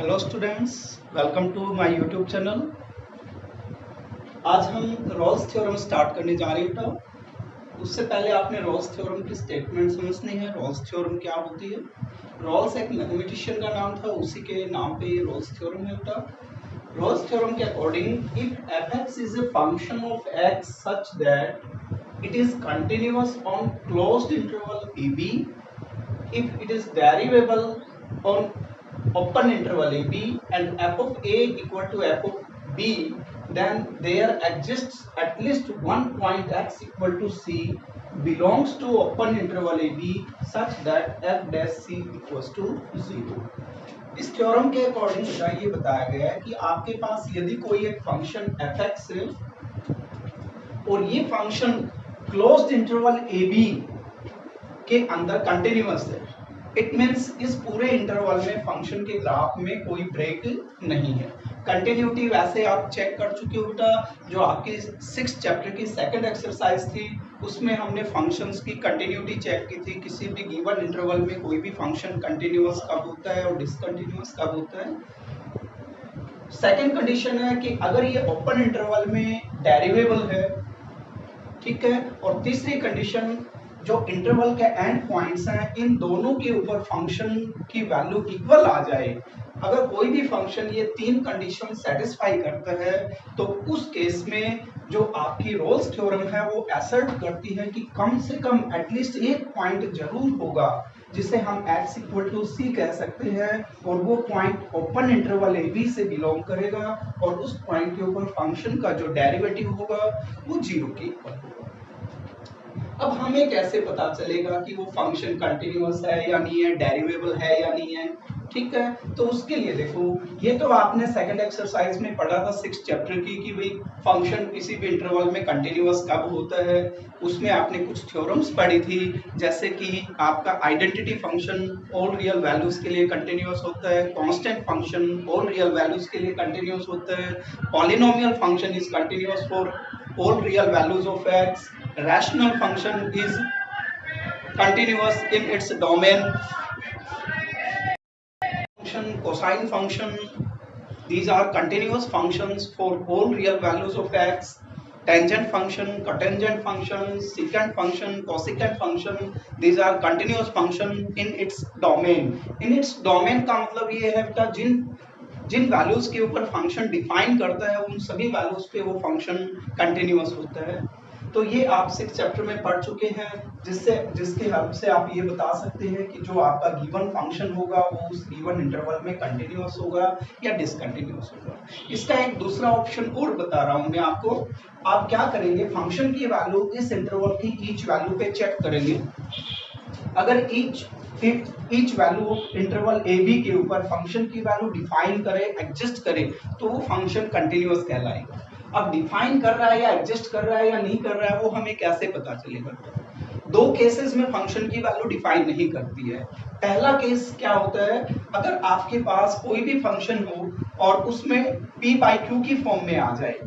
Hello students, welcome to my YouTube channel. आज हम Rawls theorem start करने जा रहे हैं। तो उससे पहले आपने रॉल्स थ्योरम की स्टेटमेंट समझनी है। रॉल्स थ्योरम क्या होती है? रॉल्स एक मैथमेटिशियन का नाम था, उसी के नाम पे ये रॉल्स थ्योरम है। रॉल्स थ्योरम के according if f(x) is a function of x such that it is continuous on closed interval ab, if it is derivable on open interval ab and f of a equal to f of b, then there exists at least one point x equal to c belongs to open interval ab such that f dash c equals to 0। इस theorem के according ये बताया गया है कि आपके पास यदि कोई एक फंक्शन f(x) है और ये फंक्शन क्लोज्ड इंटरवल ab के अंदर कंटिन्यूअस है, इट मीन्स इस पूरे इंटरवल में फंक्शन के ग्राफ में कोई ब्रेक नहीं है। कंटिन्यूटी वैसे आप चेक कर चुके हो बेटा, जो आपकी 6th चैप्टर की सेकंड एक्सरसाइज थी उसमें हमने फंक्शंस की कंटिन्यूटी चेक की थी। किसी भी गिवन इंटरवल में कोई भी फंक्शन कंटिन्यूअस कब होता है और डिसकंटिन्यूअस कब होता है। सेकंड कंडीशन है कि अगर ये ओपन इंटरवल में डेरिवेबल है, ठीक है। और तीसरी कंडीशन, जो इंटरवल के एंड पॉइंट्स हैं इन दोनों के ऊपर फंक्शन की वैल्यू इक्वल आ जाए। अगर कोई भी फंक्शन ये तीन कंडीशन सेटिस्फाई करता है तो उस केस में जो आपकी रोल्स थ्योरम है वो असर्ट करती है कि कम से कम एटलीस्ट एक पॉइंट जरूर होगा जिसे हम x इक्वल टू c कह सकते हैं, और वो point open interval a b से बिलोंग करेगा और उस पॉइंट के ऊपर फंक्शन का जो डेरिवेटिव होगा वो 0 के इक्वल होगा। अब हमें कैसे पता चलेगा कि वो फंक्शन कंटिन्यूअस है या नहीं है, डेरिवेबल है या नहीं है? ठीक है, तो उसके लिए देखो, ये तो आपने सेकंड एक्सरसाइज में पढ़ा था 6th चैप्टर की कि भाई फंक्शन किसी भी इंटरवल में कंटिन्यूअस कब होता है। उसमें आपने कुछ थ्योरम्स पढ़ी थी, जैसे कि आपका identity function all real values के लिए कंटिन्यूअस होता है, constant function all real values के लिए कंटिन्यूअस होता है, polynomial function is continuous for all real values of x, rational function is continuous in its domain, function, cosine function, these are continuous functions for all real values of x, tangent function, cotangent function, secant function, cosecant function, these are continuous function in its domain। in its domain का मतलब ये है बेटा, जिन values के ऊपर function define करता है उन सभी वैल्यूज पे वो फंक्शन कंटिन्यूअस होता है। तो ये आप 6th चैप्टर में पढ़ चुके हैं, जिसके हेल्प से आप ये बता सकते हैं कि जो आपका गिवन फंक्शन होगा वो उस गिवन इंटरवल में कंटिन्यूअस होगा या डिसकंटिन्यूअस होगा। इसका एक दूसरा ऑप्शन और बता रहा हूं मैं आपको। आप क्या करेंगे, फंक्शन की वैल्यू इस इंटरवल की ईच वैल्यू पे चेक करेंगे। अगर each value interval a b के ऊपर फंक्शन की वैल्यू डिफाइन करे, एग्जिस्ट करे, तो वो फंक्शन कंटिन्यूअस कहलाएगा। अब डिफाइन कर रहा है या एग्जिस्ट कर रहा है या नहीं कर रहा है वो हमें कैसे पता चलेगा? दो केसेस में फंक्शन की वैल्यू डिफाइन नहीं करती है। पहला केस क्या होता है, अगर आपके पास कोई भी फंक्शन हो और उसमें p बाई क्यू की फॉर्म में आ जाए।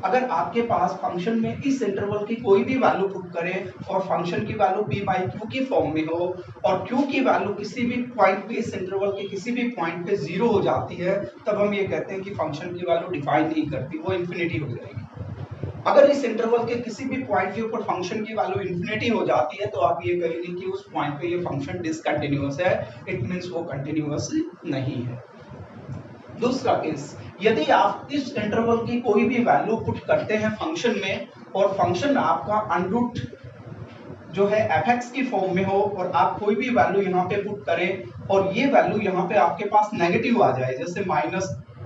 अगर आपके पास फंक्शन में इस इंटरवल की कोई भी वैल्यू पुट करें और फंक्शन की वैल्यू p बाई क्यू की फॉर्म में हो और q की वैल्यू किसी भी पॉइंट पे, इस इंटरवल के किसी भी पॉइंट पे 0 हो जाती है, तब हम ये कहते हैं कि फंक्शन की वैल्यू डिफाइन नहीं करती, वो इन्फिनिटी हो जाएगी। अगर इस इंटरवल के किसी भी पॉइंट के ऊपर फंक्शन की वैल्यू इन्फिनिटी हो जाती है तो आप ये कहेंगे कि उस पॉइंट पे ये फंक्शन डिसकंटिन्यूअस है, इट मींस वो कंटिन्यूअस नहीं है। दूसरा केस, यदि आप इस इंटरवल की कोई भी वैल्यू पुट करते हैं फंक्शन में और फंक्शन आपका अनरूट जो है f(x) की फॉर्म में हो और आप कोई भी वैल्यू यहाँ पे पुट करें और ये वैल्यू यहाँ पे आपके पास नेगेटिव आ जाए, जैसे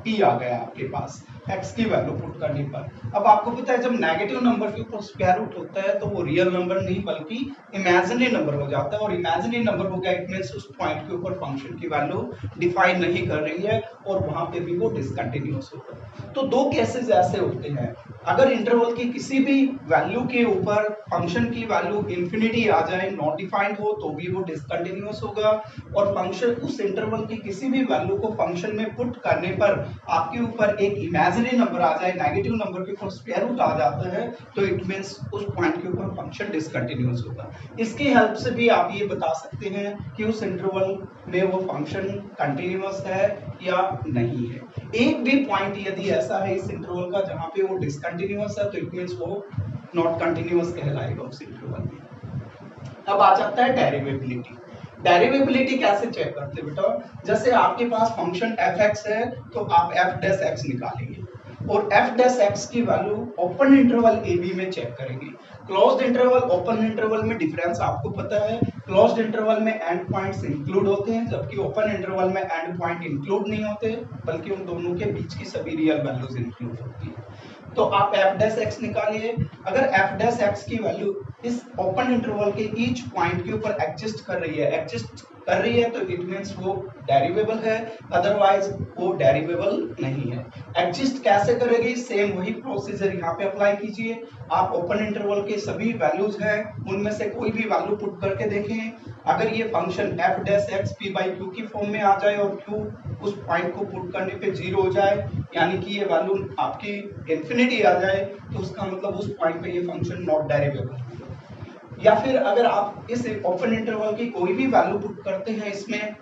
-p आ गया आपके पास x की वैल्यू पुट करने पर। अब आपको पता है जब नेगेटिव नंबर के ऊपर स्क्वायर रूट होता है तो वो रियल नंबर नहीं बल्कि इमेजिनरी नंबर हो जाता है, और इमेजिनरी नंबर हो गया, इट मींस उस पॉइंट के ऊपर फंक्शन की वैल्यू डिफाइन नहीं कर रही है और वहां पे भी वो डिसकंटिन्यूअस होगा। तो दो केसेस ऐसे होते हैं, अगर इंटरवल की किसी भी वैल्यू के ऊपर फंक्शन की वैल्यू इंफिनिटी आ जाए, नॉट डिफाइंड हो, तो भी वो डिसकंटिन्यूअस होगा। और फंक्शन उस इंटरवल की किसी भी वैल्यू को फंक्शन में पुट करने पर आपके ऊपर एक इमेजिनरी नंबर आ जाए, नेगेटिव नंबर के ऊपर स्क्वायर रूट आ जाता है, तो इट मींस उस पॉइंट के ऊपर फंक्शन डिसकंटिन्यूअस होगा। इसकी हेल्प से भी आप ये बता सकते हैं कि उस इंटरवल में वो फंक्शन कंटिन्यूअस है या नहीं है। एक भी पॉइंट यदि ऐसा है इस इंटरवल का जहां पे वो डिसकंटिन्यूअस है, तो इट मींस वो नॉट कंटिन्यूअस कहलाएगा उस इंटरवल में। अब आ जाता है डेरिवेबिलिटी। डेरिवेबिलिटी कैसे चेक करते हैं बेटा? जैसे आपके पास फंक्शन f(x) है, तो आप f' निकालेंगे और f' की value open interval a b में चेक करेंगे। क्लोज्ड इंटरवल ओपन इंटरवल में डिफरेंस आपको पता है, क्लोज्ड इंटरवल में एंड पॉइंट्स इंक्लूड होते हैं, जबकि ओपन इंटरवल में एंड पॉइंट इंक्लूड नहीं होते, बल्कि उन दोनों के बीच की सभी रियल वैल्यूज इंक्लूड होती है। तो आप f' निकालिए। अगर f' की वैल्यू इस ओपन इंटरवल के ईच पॉइंट के ऊपर एग्जिस्ट कर रही है, तो इट मींस वो डेरिवेबल है, अदरवाइज वो डेरिवेबल नहीं है। एग्जिस्ट कैसे करेगी? सेम वही प्रोसीजर यहाँ पे अप्लाई कीजिए। आप ओपन इंटरवल के सभी वैल्यूज हैं, उनमें से कोई भी वैल्यू पुट करके देखें। अगर ये फंक्शन f' p/q की फॉर्म में आ जाए और q उस पॉइंट को पुट करने पे 0 हो जाए, यानी कि ये वैल्यू आपकी इंफिनिटी आ जाए, तो उसका मतलब उस पॉइंट पे ये फंक्शन नॉट डेरिवेबल। या फिर अगर आप इस ओपन इंटरवल की कोई भी वैल्यू पुट करते हैं इसमें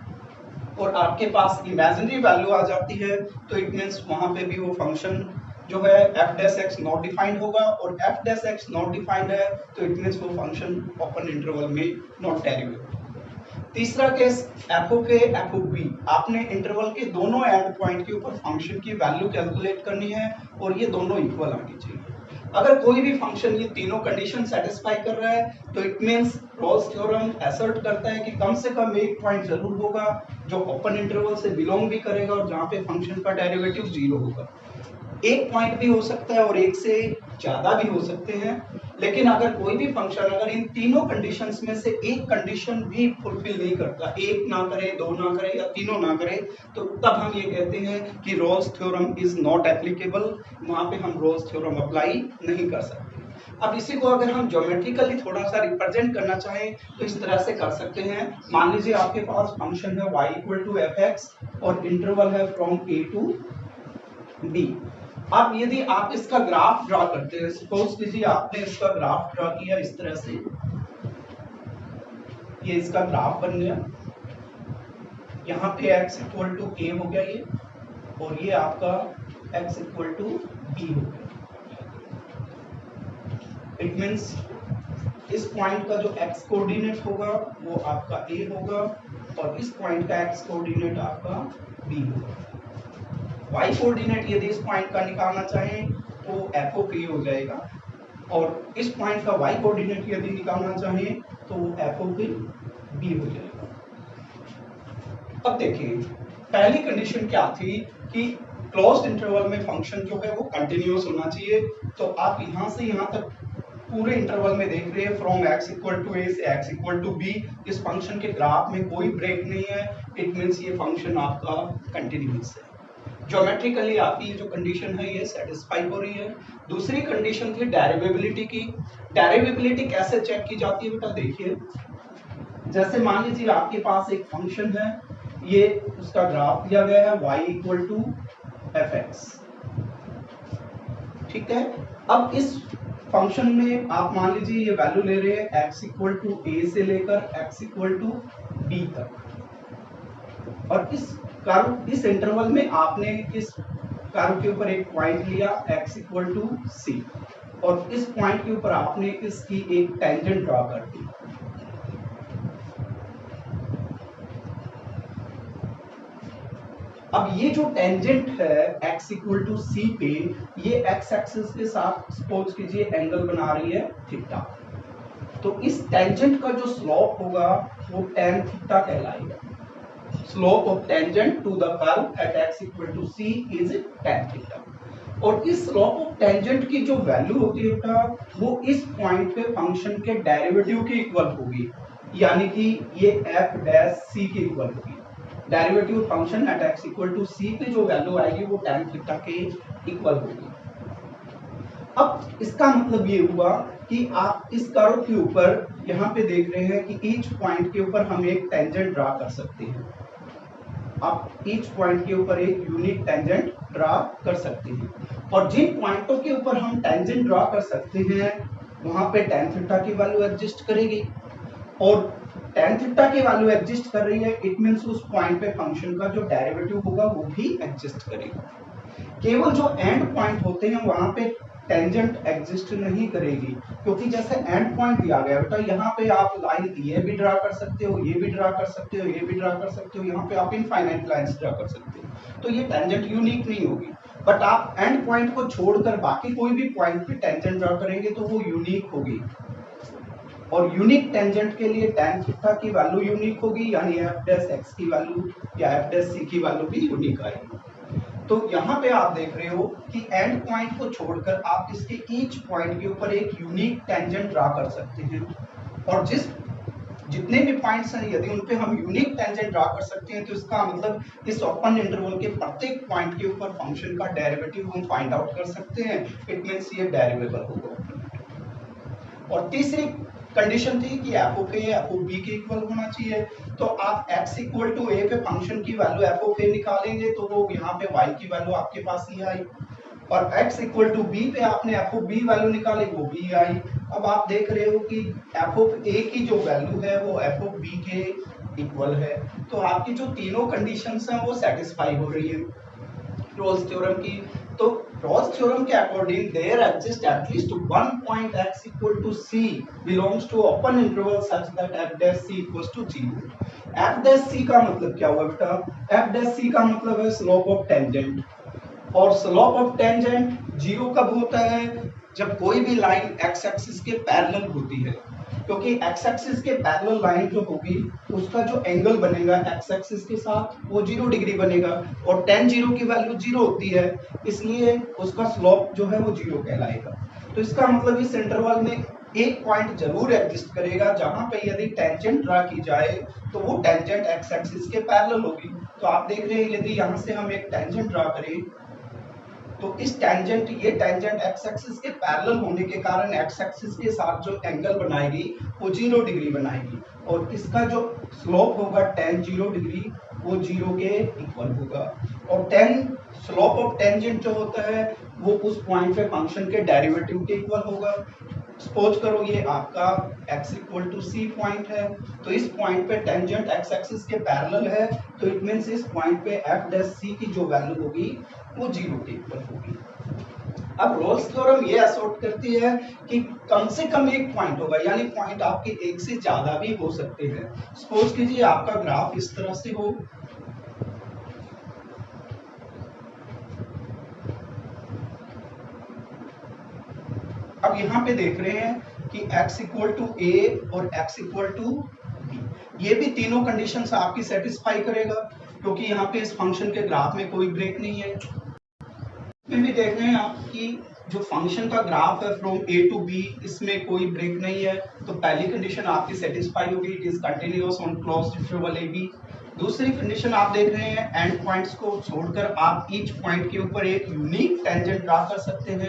और आपके पास इमेजिनरी वैल्यू आ जाती है, तो इट मींस वहां पे भी वो फंक्शन जो है f' नॉट डिफाइंड होगा, और f' नॉट डिफाइंड है, तो इट मींस वो फंक्शन ओपन इंटरवल में नॉट डेरिवेबल। तीसरा केस f(a)f(b), आपने इंटरवल के दोनों एंड पॉइंट के ऊपर फंक्शन की वैल्यू कैलकुलेट करनी है और ये दोनों इक्वल आनी चाहिए। अगर कोई भी फंक्शन ये तीनों कंडीशन सेटिस्फाई कर रहा है, तो it means Rolle's theorem assert करता है कि कम से कम एक पॉइंट जरूर होगा जो ओपन इंटरवल से बिलोंग भी करेगा और जहां पे फंक्शन का डेरिवेटिव 0 होगा। एक पॉइंट भी हो सकता है और एक से ज्यादा भी हो सकते हैं, लेकिन अगर कोई भी फंक्शन अगर इन तीनों कंडीशंस में से एक कंडीशन भी फुलफिल नहीं करता, एक ना करे, दो ना करे या तीनों ना करे, तो तब हम ये कहते हैं कि Rolle's theorem is not applicable, वहां पे हम रॉल्स थ्योरम अप्लाई नहीं कर सकते। अब इसी को अगर हम ज्योमेट्रिकली थोड़ा सा रिप्रेजेंट करना चाहें तो इस तरह से कर सकते हैं। मान लीजिए आपके पास फंक्शन है y = f(x) और इंटरवल है फ्रॉम a टू b। अब यदि आप इसका ग्राफ ड्रा करते हैं, सपोज कीजिए आपने इसका ग्राफ ड्रा किया इस तरह से, ये इसका ग्राफ बन गया, यहाँ पे x = a हो गया ये, और ये आपका x = b हो गया। इट मींस इस पॉइंट का जो x कोऑर्डिनेट होगा वो आपका a होगा और इस पॉइंट का x कोऑर्डिनेट आपका b होगा। y कोऑर्डिनेट यदि इस पॉइंट का निकालना चाहें तो f(a) हो जाएगा, और इस पॉइंट का y कोऑर्डिनेट यदि निकालना चाहें तो f(b) हो जाएगा। अब देखिए पहली कंडीशन क्या थी कि क्लोज्ड इंटरवल में फंक्शन जो है वो कंटिन्यूअस होना चाहिए। तो आप यहां से यहां तक पूरे इंटरवल में देख रहे हैं फ्रॉम x = a से x = b, इस फंक्शन के ग्राफ में कोई ब्रेक नहीं है, इट मींस ये फंक्शन आपका कंटिन्यूअस है। ज्योमेट्रिकली आपकी जो कंडीशन है ये सेटिस्फाई हो रही है। दूसरी कंडीशन थी डेरिवेबिलिटी की। डेरिवेबिलिटी कैसे चेक की जाती है बेटा? देखिए जैसे मान लीजिए आपके पास एक फंक्शन है, ये उसका ग्राफ दिया गया है y = f(x), ठीक है। अब इस फंक्शन में आप मान लीजिए ये वैल्यू ले रहे हैं x = a से लेकर x = b तक, और इस इंटरवल में आपने इस कर्व के ऊपर एक पॉइंट लिया x = c, और इस पॉइंट के ऊपर आपने इसकी एक टेंजेंट ड्रॉ कर दी। अब ये जो टेंजेंट है x = c पे, ये x एक्सिस के साथ सपोज कीजिए एंगल बना रही है थीटा, तो इस टेंजेंट का जो स्लोप होगा वो tan थीटा कहलाएगा। Slope of tangent to the curve at x = c is tan theta, और इस स्लोप ऑफ टेंजेंट की जो वैल्यू होती है बेटा वो इस पॉइंट पे फंक्शन के डेरिवेटिव के इक्वल होगी, यानी कि ये f' के इक्वल होगी। Derivative function at x = c पे जो वैल्यू आएगी वो tan थीटा के इक्वल होगी। अब इसका मतलब ये हुआ कि आप इस कर्व के ऊपर यहाँ पे देख रहे हैं कि ईच पॉइंट के ऊपर हम एक टेंजेंट ड्रा कर सकते हैं। आप ईच पॉइंट के ऊपर एक यूनिक टेंजेंट ड्रा कर सकते हैं और जिन पॉइंटों के ऊपर हम टेंजेंट ड्रा कर सकते हैं वहां पे tan थीटा की वैल्यू एग्जिस्ट करेगी और tan थीटा की वैल्यू एग्जिस्ट कर रही है, इट मींस उस पॉइंट पे फंक्शन का जो डेरिवेटिव होगा वो भी एग्जिस्ट करेगा। केवल जो एंड पॉइंट होते हैं वहां पे टेंजेंट एग्जिस्ट नहीं करेगी, क्योंकि जैसे एंड पॉइंट दिया गया बेटा, यहाँ पे आप लाइन ये भी ड्रा कर सकते हो, ये भी ड्रा कर सकते हो, ये भी ड्रा कर सकते हो, यहाँ पे आप इनफाइनाइट लाइंस ड्रा कर सकते हो, तो ये टेंजेंट यूनिक नहीं होगी। बट आप एंड पॉइंट को छोड़कर बाकी कोई भी पॉइंट पे टेंजेंट ड्रा करेंगे तो वो यूनिक होगी और यूनिक टेंजेंट के लिए tan थीटा की वैल्यू यूनिक होगी, यानी f डैश x की वैल्यू या f डैश c की वैल्यू भी यूनिक आएगी। तो यहाँ पे आप देख रहे हो कि एंड पॉइंट को छोड़कर आप इसके ईच पॉइंट के ऊपर एक यूनिक टेंजेंट ड्रा कर सकते हैं और जितने भी पॉइंट्स हैं यदि उन पे हम यूनिक टेंजेंट ड्रा कर सकते हैं तो इसका मतलब इस ओपन इंटरवल के प्रत्येक पॉइंट के ऊपर फंक्शन का डेरिवेटिव हम फाइंड आउट कर सकते हैं, इट मींस ये डेरिवेबल होगा। और तीसरी कंडीशन थी कि f of a f of b के इक्वल होना चाहिए, तो आप x इक्वल टू a पे फंक्शन की वैल्यू f ऑफ a निकालेंगे तो वो यहाँ पे y की वैल्यू आपके पास ये आई और x इक्वल टू b पे आपने f ऑफ b वैल्यू निकाली वो b आई। अब आप देख रहे हो कि f ऑफ a की जो वैल्यू है वो f ऑफ b के इक्वल है, तो आपकी जो तीनों कंडीशंस हैं वो सेटिस्फाई हो रही है रोल्स थ्योरम की। तो रोल्स थ्योरम के according there exist at least one point x equal to c belongs to open interval such that f dash c equals to 0। f dash c का मतलब क्या हुआ बेटा? f डैश c का मतलब है स्लोप ऑफ टेंजेंट और स्लोप ऑफ टेंजेंट 0 कब होता है? जब कोई भी लाइन x एक्सिस के पैरेलल होती है, क्योंकि x एक्सिस के पैरेलल लाइन जो होगी उसका जो एंगल बनेगा x एक्सिस के साथ वो 0 डिग्री बनेगा और tan 0 की वैल्यू 0 होती है, इसलिए उसका स्लोप जो है वो 0 कहलाएगा। तो इसका मतलब इस इंटरवल में एक पॉइंट जरूर एग्जिस्ट करेगा जहां पे यदि टेंजेंट ड्रा की जाए तो वो टेंजेंट x एक्सिस के पैरेलल होगी। तो आप देख रहे हैं यदि यहाँ से हम एक टेंजेंट ड्रा करें तो इस ये टेंजेंट x एक्सिस के पैरेलल होने के कारण x एक्सिस के साथ जो एंगल बनाएगी वो 0 डिग्री बनाएगी और इसका जो स्लोप होगा tan 0 डिग्री वो 0 के इक्वल होगा और tan स्लोप ऑफ टेंजेंट जो होता है वो उस पॉइंट पे फंक्शन के डेरिवेटिव के इक्वल होगा। सपोज करो ये आपका x equal to c point है, तो इस पॉइंट पे टेंजेंट x एक्सिस के पैरेलल है, तो इट मींस इस पॉइंट पे f डैश c की जो वैल्यू होगी वो 0 के इक्वल होगी। अब रोल्स थ्योरम ये असर्ट करती है कि कम से कम एक पॉइंट होगा, यानी पॉइंट आपके एक से ज्यादा भी हो सकते हैं। सपोज कीजिए आपका ग्राफ इस तरह से हो, अब यहाँ पे देख रहे हैं कि x इक्वल टू a और x इक्वल टू b, ये भी तीनों कंडीशंस आपकी सेटिस्फाई करेगा क्योंकि यहाँ पे इस फंक्शन के ग्राफ में कोई ब्रेक नहीं है। फिर भी देख रहे हैं आप कि जो फंक्शन का ग्राफ है फ्रॉम a टू b इसमें कोई ब्रेक नहीं है, तो पहली कंडीशन आपकी सेटिस्फाई होगी, it is continuous on closed interval a b। दूसरी कंडीशन आप देख रहे हैं एंड पॉइंट्स को छोड़कर आप ईच पॉइंट के ऊपर एक यूनिक टेंजेंट ड्रा कर सकते हैं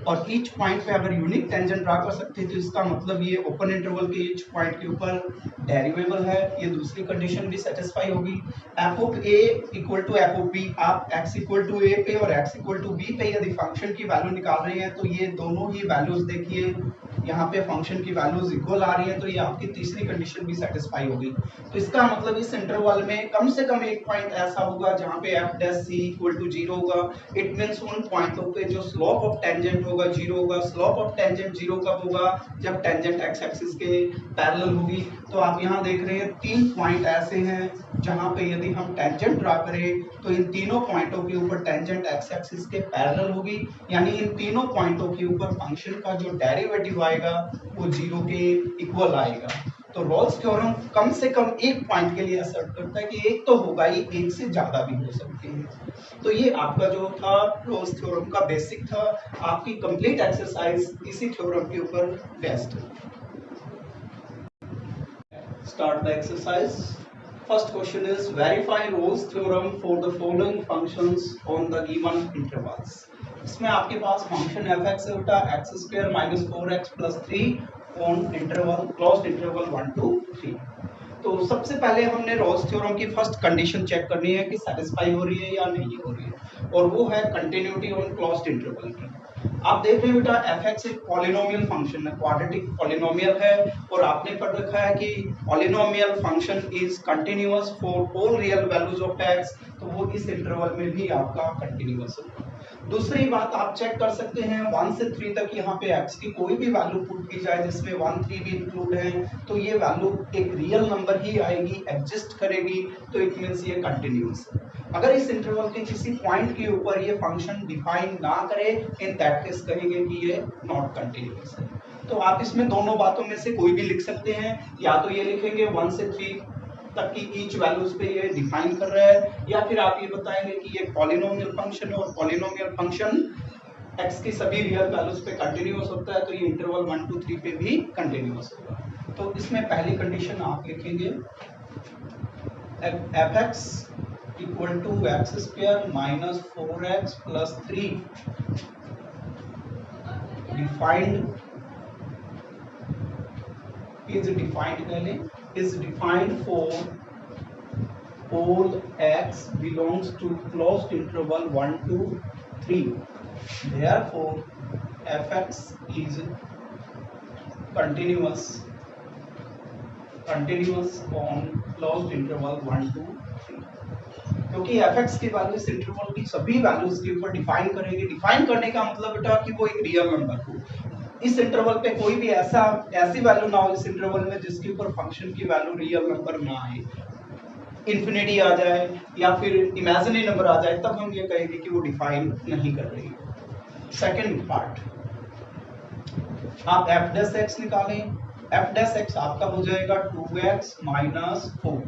और ईच पॉइंट पे अगर यूनिक टेंजेंट ड्रा कर सकते हैं तो इसका मतलब ये ओपन इंटरवल के ईच पॉइंट के ऊपर डेरिवेबल है, ये दूसरी कंडीशन भी सेटिस्फाई होगी। f of a equal to f of b, आप x इक्वल टू a पे और x इक्वल टू b पे यदि फंक्शन की वैल्यू निकाल रहे हैं तो ये दोनों ही वैल्यूज देखिए यहाँ पे फंक्शन की वैल्यूज इक्वल आ रही है, तो ये आपकी तीसरी कंडीशन भी सेटिस्फाई होगी। तो इसका मतलब इस इंटरवल में कम से कम एक पॉइंट ऐसा होगा जहाँ पे f dash c equal to 0 होगा, इट मींस उन पॉइंटों पे जो स्लोप ऑफ टेंजेंट होगा 0 होगा। स्लोप ऑफ टेंजेंट 0 कब होगा? जब टेंजेंट x एक्सिस के पैरेलल होगी। तो आप यहाँ देख रहे हैं तीन पॉइंट ऐसे हैं जहाँ पे यदि हम टेंजेंट ड्रा करें तो इन तीनों पॉइंटों के ऊपर टेंजेंट x एक्सिस के पैरेलल होगी, यानी इन तीनों पॉइंटों के ऊपर फंक्शन का जो डेरिवेटिव आएगा वो 0 के इक्वल आएगा। तो रोल्स थ्योरम कम से कम एक पॉइंट के लिए असर्ट करता है कि एक तो होगा ही, एक से ज्यादा भी हो सकते हैं। तो ये आपका जो था रोल्स थ्योरम का बेसिक था, आपकी कंप्लीट एक्सरसाइज इसी थ्योरम के ऊपर बेस्ड है। Start the exercise. First question is verify Rolle's theorem for the following functions on the given intervals. इसमें आपके पास फंक्शन एफ एक्स है बेटा x square minus 4x plus 3 on interval closed interval 1 to 3। तो सबसे पहले हमने Rawls theorem की first condition check करनी है कि सेटिस्फाई हो रही है या नहीं हो रही है, और वो है कंटिन्यूटी ऑन क्लोज्ड इंटरवल की। आप देख रहे हैं बेटा एफ एक्स एक पॉलिनोमियल फंक्शन है, क्वाड्रेटिक पॉलिनोमियल है, और आपने पढ़ रखा है कि polynomial function is continuous for all real values of x, तो वो इस इंटरवल में भी आपका कंटिन्यूअस होगा। दूसरी बात आप चेक कर सकते हैं 1 से 3 तक यहाँ पे x की कोई भी वैल्यू पुट की जाए जिसमें 1 3 भी इंक्लूड है, तो ये वैल्यू एक रियल नंबर ही आएगी, एग्जिस्ट करेगी, तो इट मींस ये कंटिन्यूअस है। अगर इस इंटरवल के किसी पॉइंट के ऊपर ये फंक्शन डिफाइन ना करे, इन दैट केस कहेंगे कि ये नॉट कंटिन्यूअस है। तो आप इसमें दोनों बातों में से कोई भी लिख सकते हैं, या तो ये लिखेंगे 1 से 3 तक की ईच वैल्यूज पे ये डिफाइन कर रहा है, या फिर आप ये बताएंगे कि ये पॉलिनोमियल फंक्शन है और पॉलिनोमियल फंक्शन x की सभी रियल वैल्यूज पे कंटिन्यूअस होता है, तो ये इंटरवल 1 to 3 पे भी कंटिन्यूअस होगा। तो इसमें पहली कंडीशन आप लिखेंगे fx equal to x square minus 4x plus 3 defined is defined for all x belongs to closed interval 1 to 3. Therefore, fx is continuous on closed interval 1 to 3. क्योंकि fx की वैल्यू इस interval की सभी values के ऊपर define करेंगे। Define करने का मतलब बेटा कि वो एक रियल नंबर हो, इस इंटरवल पे कोई भी ऐसी वैल्यू ना हो इस इंटरवल में जिसके ऊपर फंक्शन की वैल्यू रियल नंबर ना आए, इन्फिनिटी आ जाए या फिर इमेजिनरी नंबर आ जाए, तब हम ये कहेंगे कि वो डिफाइन नहीं कर रही है। सेकंड पार्ट, आप f डैश x निकालें। f डैश x आपका हो जाएगा 2x माइनस 4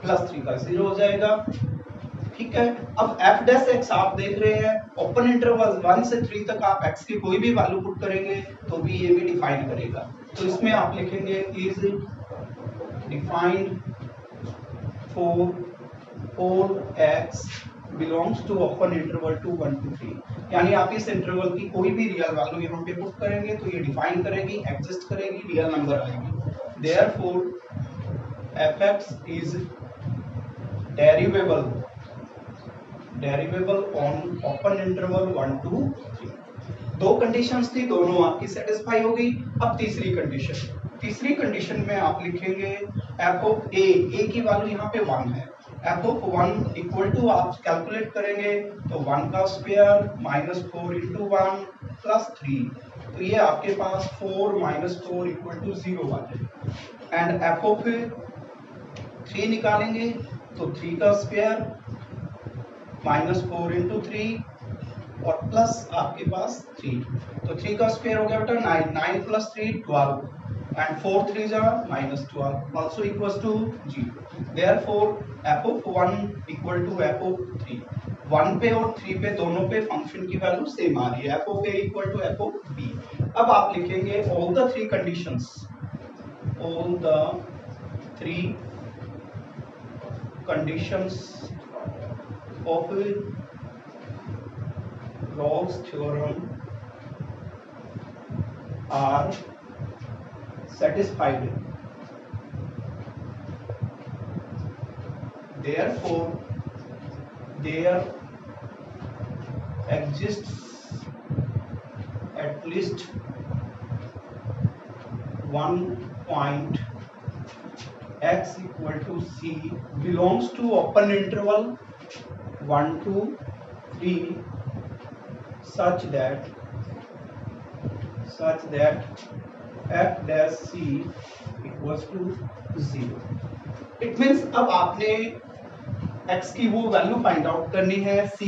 प्लस 3 का 0 हो जाएगा, ठीक है। अब f डैश x आप देख रहे हैं ओपन इंटरवल 1 से 3 तक आप x की कोई भी वैल्यू पुट करेंगे तो भी ये भी डिफाइन करेगा, तो इसमें आप लिखेंगे is defined for all x belongs to open interval to 1 to 3, यानी आप इस इंटरवल की कोई भी रियल वैल्यू यहाँ पे पुट करेंगे तो ये डिफाइन करेगी, एग्जिस्ट करेगी, रियल नंबर आएगी। Therefore fx is derivable on open interval 1 to 3। दो कंडीशंस थी, दोनों आपकी सेटिस्फाई हो गई। अब तीसरी कंडीशन में आप लिखेंगे f ऑफ a की वैल्यू यहाँ पे 1 है, f ऑफ 1 इक्वल टू आप कैलकुलेट करेंगे तो 1 का स्क्वायर माइनस 4 इंटू 1 प्लस 3, तो ये आपके पास 4 माइनस 4 इक्वल टू 0 आ जाए। एंड f ऑफ 3 निकालेंगे तो 3 का स्क्वायर माइनस 4 इंटू 3 और प्लस आपके पास 3, तो 3 का स्क्वायर हो गया बेटा 9, 9 प्लस 3 12 एंड 4 3 जा minus 12 also equals to 0। Therefore f of 1 equal to f of 3, 1 पे और 3 पे दोनों पे फंक्शन की वैल्यू सेम आ रही है, f of a equal to f of b। अब आप लिखेंगे all the three conditions of Rolle's theorem are satisfied. Therefore, there exists at least one point x equal to c belongs to open interval 1 to 3 such that f dash c equals to 0। It means अब आपने x की वो value find out करनी है c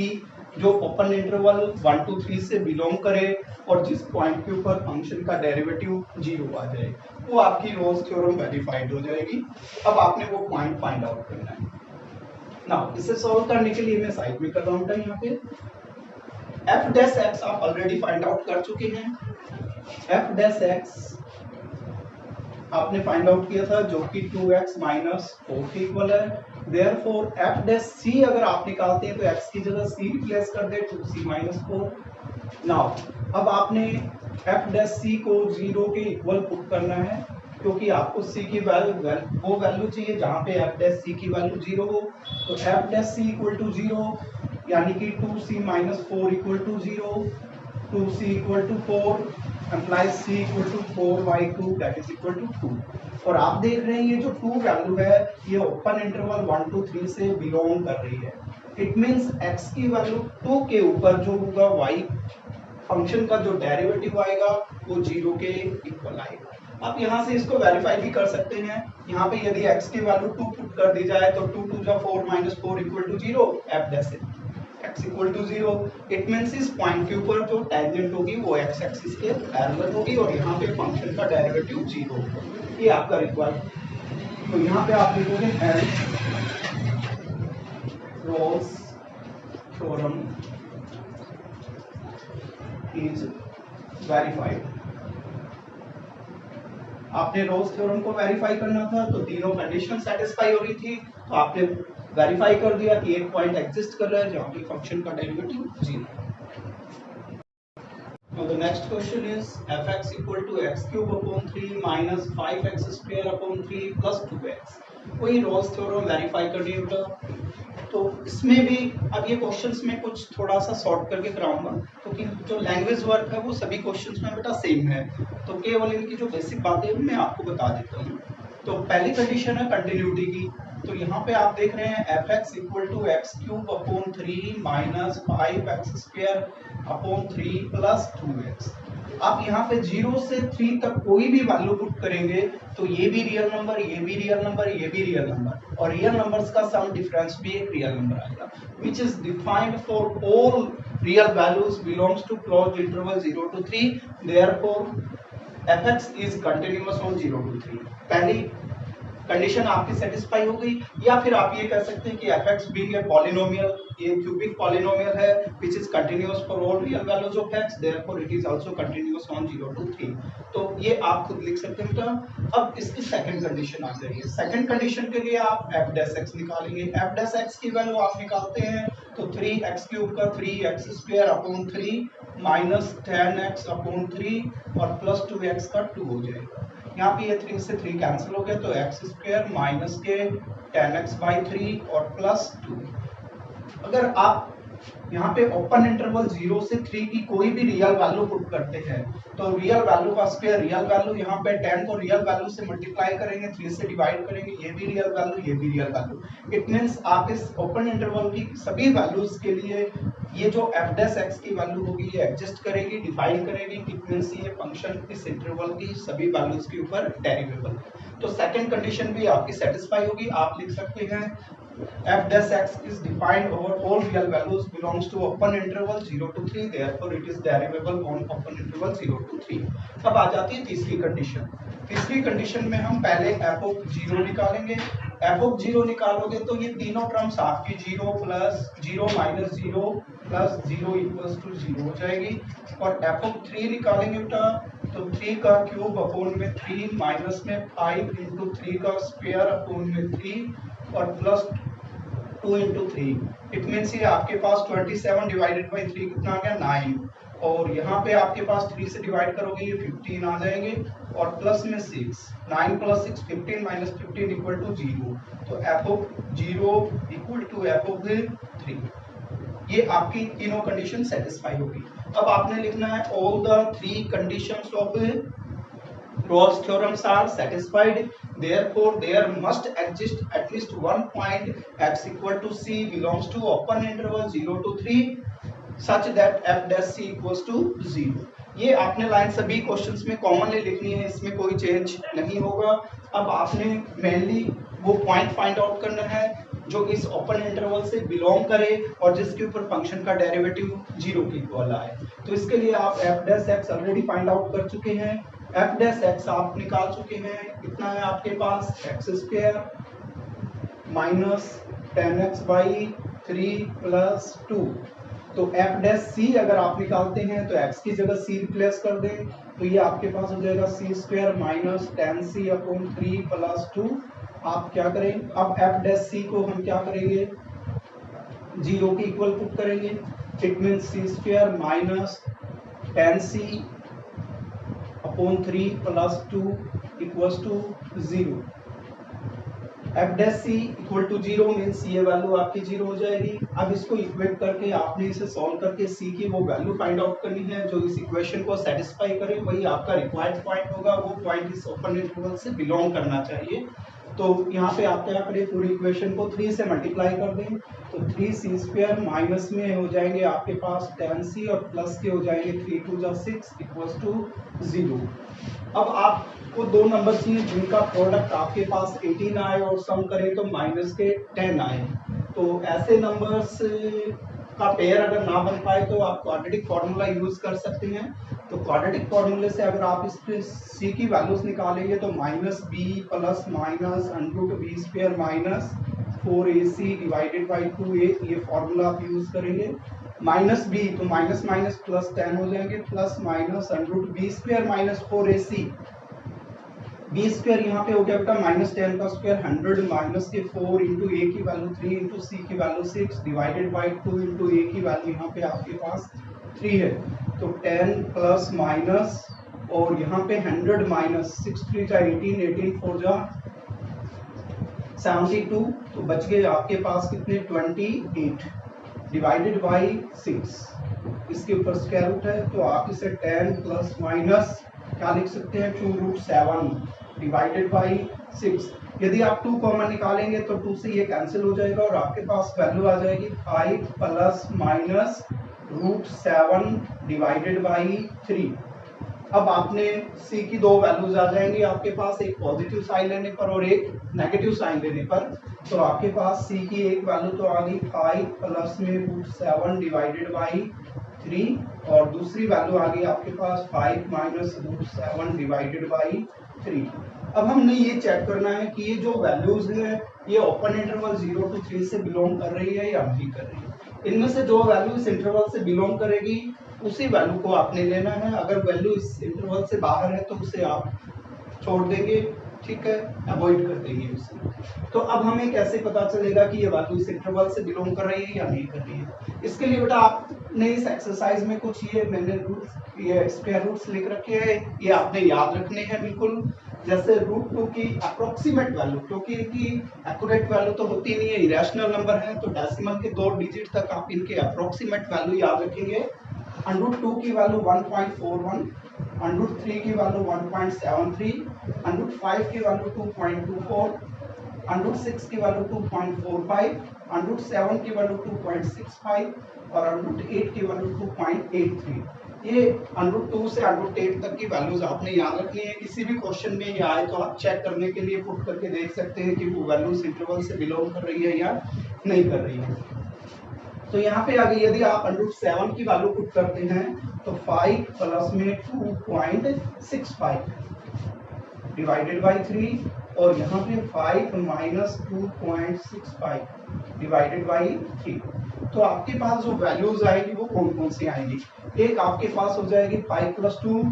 जो open interval 1 to 3 से belong करे और जिस पॉइंट के ऊपर फंक्शन का डेरिवेटिव 0 आ जाए, वो आपकी रोल्स थ्योरम वेरीफाइड हो जाएगी। अब आपने वो पॉइंट फाइंड आउट करना है। नाउ इसे सॉल्व करने के लिए मैं साइड में कर रहा हूँ, यहाँ पे f डैश x आप ऑलरेडी फाइंड आउट कर चुके हैं। f डैश x आपने फाइंड आउट किया था जो कि 2x माइनस 4 के इक्वल है। देयरफॉर एफ डैश सी अगर आप निकालते हैं तो एक्स की जगह सी रिप्लेस कर दे 2c माइनस 4। नाउ अब आपने एफ डैश सी को 0 के इक्वल पुट करना है, क्योंकि आपको सी की वो वैल्यू चाहिए जहां पे एफ डैश सी की वैल्यू 0 हो। तो F dash c equal to 0 यानी कि 2c minus 4 equal to 0, 2c equal to 4 implies c equal to 4/2 that is equal to 2। और आप देख रहे हैं ये जो 2 वैल्यू है ये ओपन इंटरवल 1 2 3 से बिलोंग कर रही है। इट मींस x की वैल्यू 2 के ऊपर जो होगा y फंक्शन का जो डेरिवेटिव आएगा वो 0 के इक्वल आएगा। आप यहाँ से इसको वेरीफाई भी कर सकते हैं। यहाँ पे यदि x की वैल्यू 2 पुट कर दी जाए तो 2 2 4 - 4 equal to 0 f dash x equal to 0। It means इस पॉइंट के ऊपर जो टेंजेंट होगी वो x एक्सिस के पैरेलल होगी और यहाँ पे फंक्शन का डेरिवेटिव 0 होगा। ये आपका रिक्वायर्ड। तो यहाँ पे आप लिखोगे रोल्स थ्योरम इज वेरीफाइड। आपने रोल्स थ्योरम को वेरीफाई करना था तो तीनों कंडीशन सेटिस्फाई हो रही थी, तो आपने वेरीफाई कर दिया कि एक पॉइंट एग्जिस्ट कर रहा है जहां पे फंक्शन का derivative 0। Now the next question is fx equal to x cube upon 3 minus 5x square upon 3 plus 2x। वही रोल्स थ्योरम वेरीफाई करनी होगा। तो इसमें भी अब ये क्वेश्चंस में कुछ थोड़ा सा सॉर्ट करके कराऊंगा, क्योंकि जो लैंग्वेज वर्क है वो सभी क्वेश्चंस में बेटा सेम है, तो केवल इनकी जो बेसिक बातें मैं आपको बता देता हूँ। तो पहली कंडीशन है कंटिन्यूटी की। तो यहाँ पे आप देख रहे हैं f x equal to x cube upon 3 minus 5x square upon 3 plus 2x। आप यहाँ पे 0 से 3 तक कोई भी वैल्यू पुट करेंगे तो ये भी रियल नंबर, ये भी रियल नंबर, ये भी रियल नंबर, और रियल नंबर्स का सम डिफरेंस भी एक रियल नंबर आएगा, which is defined for all real values belongs to closed interval 0 to 3, therefore fx is continuous on 0 to 3। पहली कंडीशन आपकी सेटिस्फाई हो गई। या फिर आप ये कह सकते हैं कि fx बीइंग ए पॉलिनोमियल, ये क्यूबिक पॉलिनोमियल है which is continuous for all real values of x, therefore it is also continuous on 0 to 3। तो ये आप खुद लिख सकते हैं बेटा। अब इसकी सेकंड कंडीशन आ गई है। सेकंड कंडीशन के लिए आप f डैश x निकालेंगे। f डैश x की वैल्यू आप निकालते हैं तो 3x क्यूब का 3x square upon 3 minus 10x upon 3 और प्लस 2x का 2 हो जाएगा। यहाँ पे ये 3 से 3 कैंसिल हो गया तो एक्स स्क्वायर माइनस के 10x/3 और प्लस 2। अगर आप यहाँ पे ओपन इंटरवल 0 से 3 की कोई भी रियल वैल्यू पुट करते हैं तो रियल वैल्यू का स्क्वायर रियल वैल्यू, यहाँ पे 10 को रियल वैल्यू से मल्टीप्लाई करेंगे, 3 से डिवाइड करेंगे, ये भी रियल वैल्यू, ये भी रियल वैल्यू। इट मींस आप इस ओपन इंटरवल की सभी वैल्यूज के लिए ये जो f डैश x की वैल्यू होगी ये एडजस्ट करेगी, डिफाइन करेगी। इट मींस ये फंक्शन इस इंटरवल की सभी वैल्यूज के ऊपर डेरिवेबल है। तो सेकंड कंडीशन भी आपकी सेटिस्फाई होगी। आप लिख सकते हैं f dash x is defined over all real values belongs to open interval 0 to 3, therefore it is derivable on open interval 0 to 3। अब आ जाती है तीसरी कंडीशन। तीसरी कंडीशन में हम पहले f of 0 निकालेंगे। f of 0 निकालोगे तो ये तीनों टर्म्स आपकी 0 plus 0 minus 0 plus 0 equals to 0 हो जाएगी। और f of 3 निकालेंगे बेटा तो 3 का क्यूब अपॉन में 3 माइनस में 5 इंटू 3 का स्क्वायर अपॉन में 3 और प्लस 2 into 3। इट मीन्स ये आपके पास 27 डिवाइडेड बाई 3 कितना आ गया 9, और यहाँ पे आपके पास 3 से डिवाइड करोगे ये 15 आ जाएंगे और प्लस में 6, 9 प्लस 6 15 माइनस 15 इक्वल टू 0। तो f of 0 equal to f of 3। ये आपकी तीनों कंडीशन सेटिस्फाई होगी। अब आपने लिखना है all the 3 conditions of Rolle's theorems are satisfied, therefore there must exist at least one point x equal to c belongs to open interval 0 to 3 such that f dash c equals to 0। ये आपने line सभी questions में commonly लिखनी है, इसमें कोई change नहीं होगा। अब आपने मेनली वो पॉइंट फाइंड आउट करना है जो इस ओपन इंटरवल से बिलोंग करे और जिसके ऊपर फंक्शन का डेरिवेटिव 0 के इक्वल आए। तो इसके लिए आप f dash x already find out कर चुके हैं। f डैश x आप निकाल चुके हैं, कितना है आपके पास x square minus 10x/3 plus 2। तो f डैश c अगर आप निकालते हैं तो x की जगह c रिप्लेस कर दें तो ये आपके पास हो जाएगा c square minus 10c upon 3 plus 2 आप क्या करें, अब एफ डैश सी को हम क्या करेंगे, 0 के इक्वल पुट करेंगे। It means c square minus 10c upon 3 plus 2 equals to 0। F dash c equal to 0 means ये वैल्यू आपकी 0 हो जाएगी। अब इसको इक्वेट करके आपने इसे सॉल्व करके सी की वो वैल्यू फाइंड आउट करनी है जो इस इक्वेशन को सेटिस्फाई करे, वही आपका रिक्वायर्ड पॉइंट होगा। वो पॉइंट इस ओपन इंटरवल से बिलोंग करना चाहिए। तो यहाँ पे आप क्या करें, पूरी इक्वेशन को 3 से मल्टीप्लाई कर दें, तो 3c स्क्वायर माइनस में हो जाएंगे आपके पास 10c और प्लस के हो जाएंगे 3 2 जा 6 इक्वल्स टू 0। अब आपको दो नंबर चाहिए जिनका प्रोडक्ट आपके पास 18 आए और सम करें तो माइनस के 10 आए। तो ऐसे नंबर्स का पेयर अगर ना बन पाए तो आप क्वाड्रेटिक फार्मूला यूज कर सकते हैं। तो क्वाड्रेटिक फार्मूले से अगर आप इस सी की वैल्यूज निकालेंगे तो minus b plus minus under b square minus 4ac divided by 2a, ये फार्मूला आप यूज करेंगे। माइनस बी तो माइनस माइनस प्लस 10 हो जाएंगे, plus minus under b square minus 4ac, b square यहाँ पे हो गया बेटा माइनस 10 का स्क्वायर 100 माइनस के 4 इंटू ए की वैल्यू 3 इंटू सी की वैल्यू 6 डिवाइडेड बाई 2 इंटू ए की वैल्यू यहाँ पे आपके पास 3 है। तो 10 प्लस माइनस और यहाँ पे 100 माइनस 6 3 जा 18 18 4 जा 72, तो बच गए आपके पास कितने 28 डिवाइडेड बाई 6, इसके ऊपर स्क्वायर रूट है तो आप इसे 10 प्लस माइनस क्या लिख सकते हैं 2√7 डिवाइडेड बाई 6। यदि आप 2 कॉमन निकालेंगे तो 2 से ये कैंसिल हो जाएगा और आपके पास वैल्यू आ जाएगी 5 प्लस माइनस √7 डिवाइडेड बाई 3। अब आपने c की दो वैल्यूज आ जाएंगी आपके पास, एक पॉजिटिव साइन लेने पर और एक नेगेटिव साइन लेने पर। तो आपके पास c की एक वैल्यू तो आ गई 5 प्लस में √7 डिवाइडेड बाई 3 और दूसरी वैल्यू आ गई आपके पास 5 माइनस √7 डिवाइडेड बाई 3। अब हमने ये चेक करना है कि ये जो वैल्यूज है ये ओपन इंटरवल 0 to 3 से बिलोंग कर रही है या नहीं कर रही है। इनमें से जो वैल्यू इस इंटरवल से बिलोंग करेगी उसी वैल्यू को आपने लेना है। अगर वैल्यू इस इंटरवल से बाहर है तो उसे आप छोड़ देंगे, ठीक है, अवॉइड कर देंगे उसे। तो अब हमें कैसे पता चलेगा कि ये वैल्यू इस इंटरवल से बिलोंग कर रही है या नहीं कर रही है। इसके लिए बेटा आपने इस एक्सरसाइज में कुछ ये मैंने रूट्स, ये स्क्वायर रूट्स लिख रखे हैं, ये आपने याद रखने हैं बिल्कुल। जैसे √2 की अप्रोक्सीमेट वैल्यू, क्योंकि इनकी एक्यूरेट वैल्यू तो होती नहीं है, इरेशनल नंबर है, तो डेसिमल के 2 डिजिट तक आप इनके अप्रोक्सीमेट वैल्यू याद रखेंगे। √2 की वैल्यू 1.41, √3 की वैल्यू 1.73, √5 की वैल्यू 2.24, √6 की वैल्यू 2.45, √7 की वैल्यू 2.65 और √8 की वैल्यू 2.83। ये √2 से √8 तक की वैल्यूज आपने याद रखनी है। किसी भी क्वेश्चन में ये आए तो आप चेक करने के लिए पुट करके देख सकते हैं कि वो वैल्यूज इंटरवल से बिलोंग कर रही है या नहीं कर रही है। तो यहाँ पे आगे यदि आप √7 की वैल्यू पुट करते हैं तो 5 प्लस में 2.65 डिवाइडेड बाई 3 और यहाँ पे 5 माइनस 2.65 डिवाइडेड बाई 3। तो आपके पास जो वैल्यूज आएगी वो कौन कौन सी आएंगी। एक आपके पास हो जाएगी 5 प्लस 2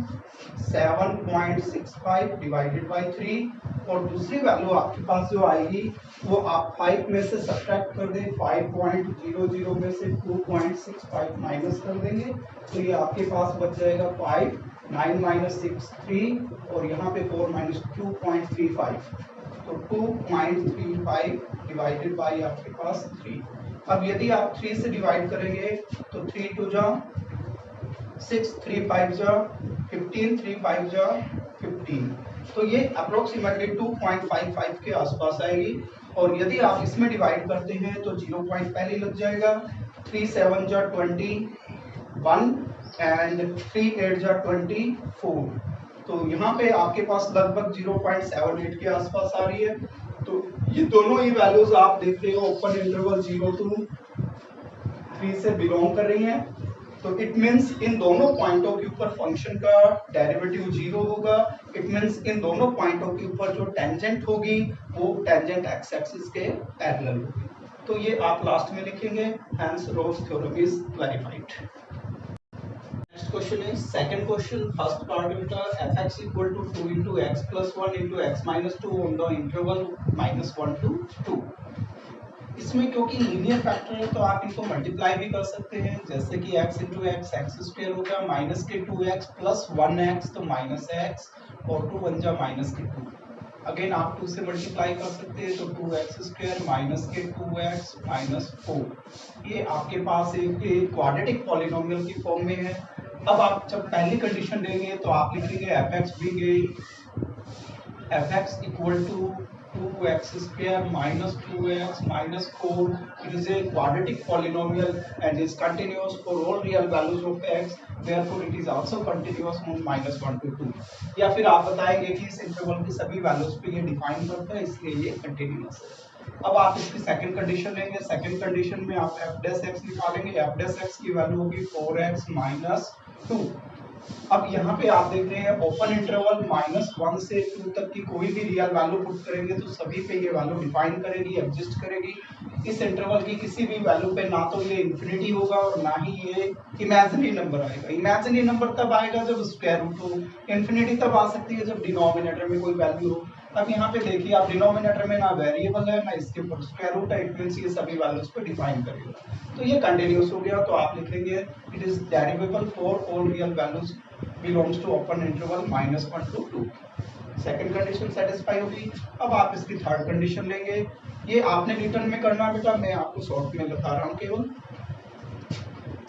7.65 डिवाइडेड बाई 3 और दूसरी वैल्यू आपके पास जो आएगी वो आप 5 में से सब्ट्रैक्ट कर दें, 5.00 में से 2.65 माइनस कर देंगे तो ये आपके पास बच जाएगा 5, 9 माइनस 6 3 और यहाँ पे 4 माइनस 2.35, तो 2.35 डिवाइडेड बाई आपके पास 3। अब यदि आप 3 से डिवाइड करेंगे तो 3 2 जा 6, 3 5 जा 15, 3 5 जा 15, तो ये अप्रोक्सीमेटली 2.55 के आसपास आएगी। और यदि आप इसमें डिवाइड करते हैं तो 0 पॉइंट पहले लग जाएगा, 3 7 जा 21 एंड 3 8 जा 24, तो यहाँ पे आपके पास लगभग 0.78 के आसपास आ रही है। तो ये दोनों ही वैल्यूज आप देख रहे हो ओपन इंटरवल 0 to 3 से बिलोंग कर रही हैं। तो इट मीन्स इन दोनों पॉइंटों के ऊपर फंक्शन का डेरिवेटिव 0 होगा। इट मीन्स इन दोनों पॉइंटों के ऊपर जो टेंजेंट होगी वो टेंजेंट एक्स एक्सिस के पैरेलल होगी। तो ये आप लास्ट में लिखेंगे, hence Rolle's theorem is verified. Next next question is second question first part बेटा fx equal to 2 into x plus 1 into x minus 2 on the interval -1 to 2। इसमें क्योंकि लीनियर फैक्टर है तो आप इनको मल्टीप्लाई भी कर सकते हैं, जैसे कि x into x x square हो गया माइनस के 2x प्लस 1x तो माइनस एक्स और 2 बन जा माइनस के 2। अगेन आप 2 से मल्टीप्लाई कर सकते हैं तो 2x स्क्वायर माइनस के 2x माइनस 4। ये आपके पास एक क्वाड्रेटिक पॉलिनोमियल की फॉर्म में है। अब आप जब पहली कंडीशन देंगे तो आप लिखेंगे fx देंगे fx equal to 2x square minus 2x minus 4. It is a quadratic polynomial and is continuous for all real values of x. Therefore, it is also continuous on -1 to 2. या फिर आप बताएंगे कि इस इंटरवल की सभी values पे ये डिफाइन करता है, इसलिए ये कंटिन्यूअस है। अब आप इसकी सेकंड कंडीशन लेंगे। सेकंड कंडीशन में आप f डैश x निकालेंगे। f डैश x की वैल्यू होगी 4x माइनस 2। अब यहाँ पे आप देख रहे हैं ओपन इंटरवल -1 से 2 तक की कोई भी रियल वैल्यू पुट करेंगे तो सभी पे ये वैल्यू डिफाइन करेगी, एग्जिस्ट करेगी। इस इंटरवल की किसी भी वैल्यू पे ना तो ये इंफिनिटी होगा और ना ही ये इमेजिनरी नंबर आएगा। इमेजिनरी नंबर तब आएगा जब स्क्वायर रूट हो, इंफिनिटी तब आ सकती है जब डिनोमिनेटर में कोई वैल्यू हो। अब यहाँ पे देखिए आप डिनोमिनेटर में ना वेरिएबल है ना इसके ऊपर स्क्वायर रूट है, इट मींस ये सभी वैल्यूज पे डिफाइन करेगा, तो ये कंटीन्यूअस हो गया। तो आप लिखेंगे it is derivable for all real values belongs to open interval -1 to 2। Second condition satisfy होगी। अब आप इसकी थर्ड कंडीशन लेंगे। ये आपने रिटर्न में करना बेटा, मैं आपको शॉर्ट में बता रहा हूँ केवल।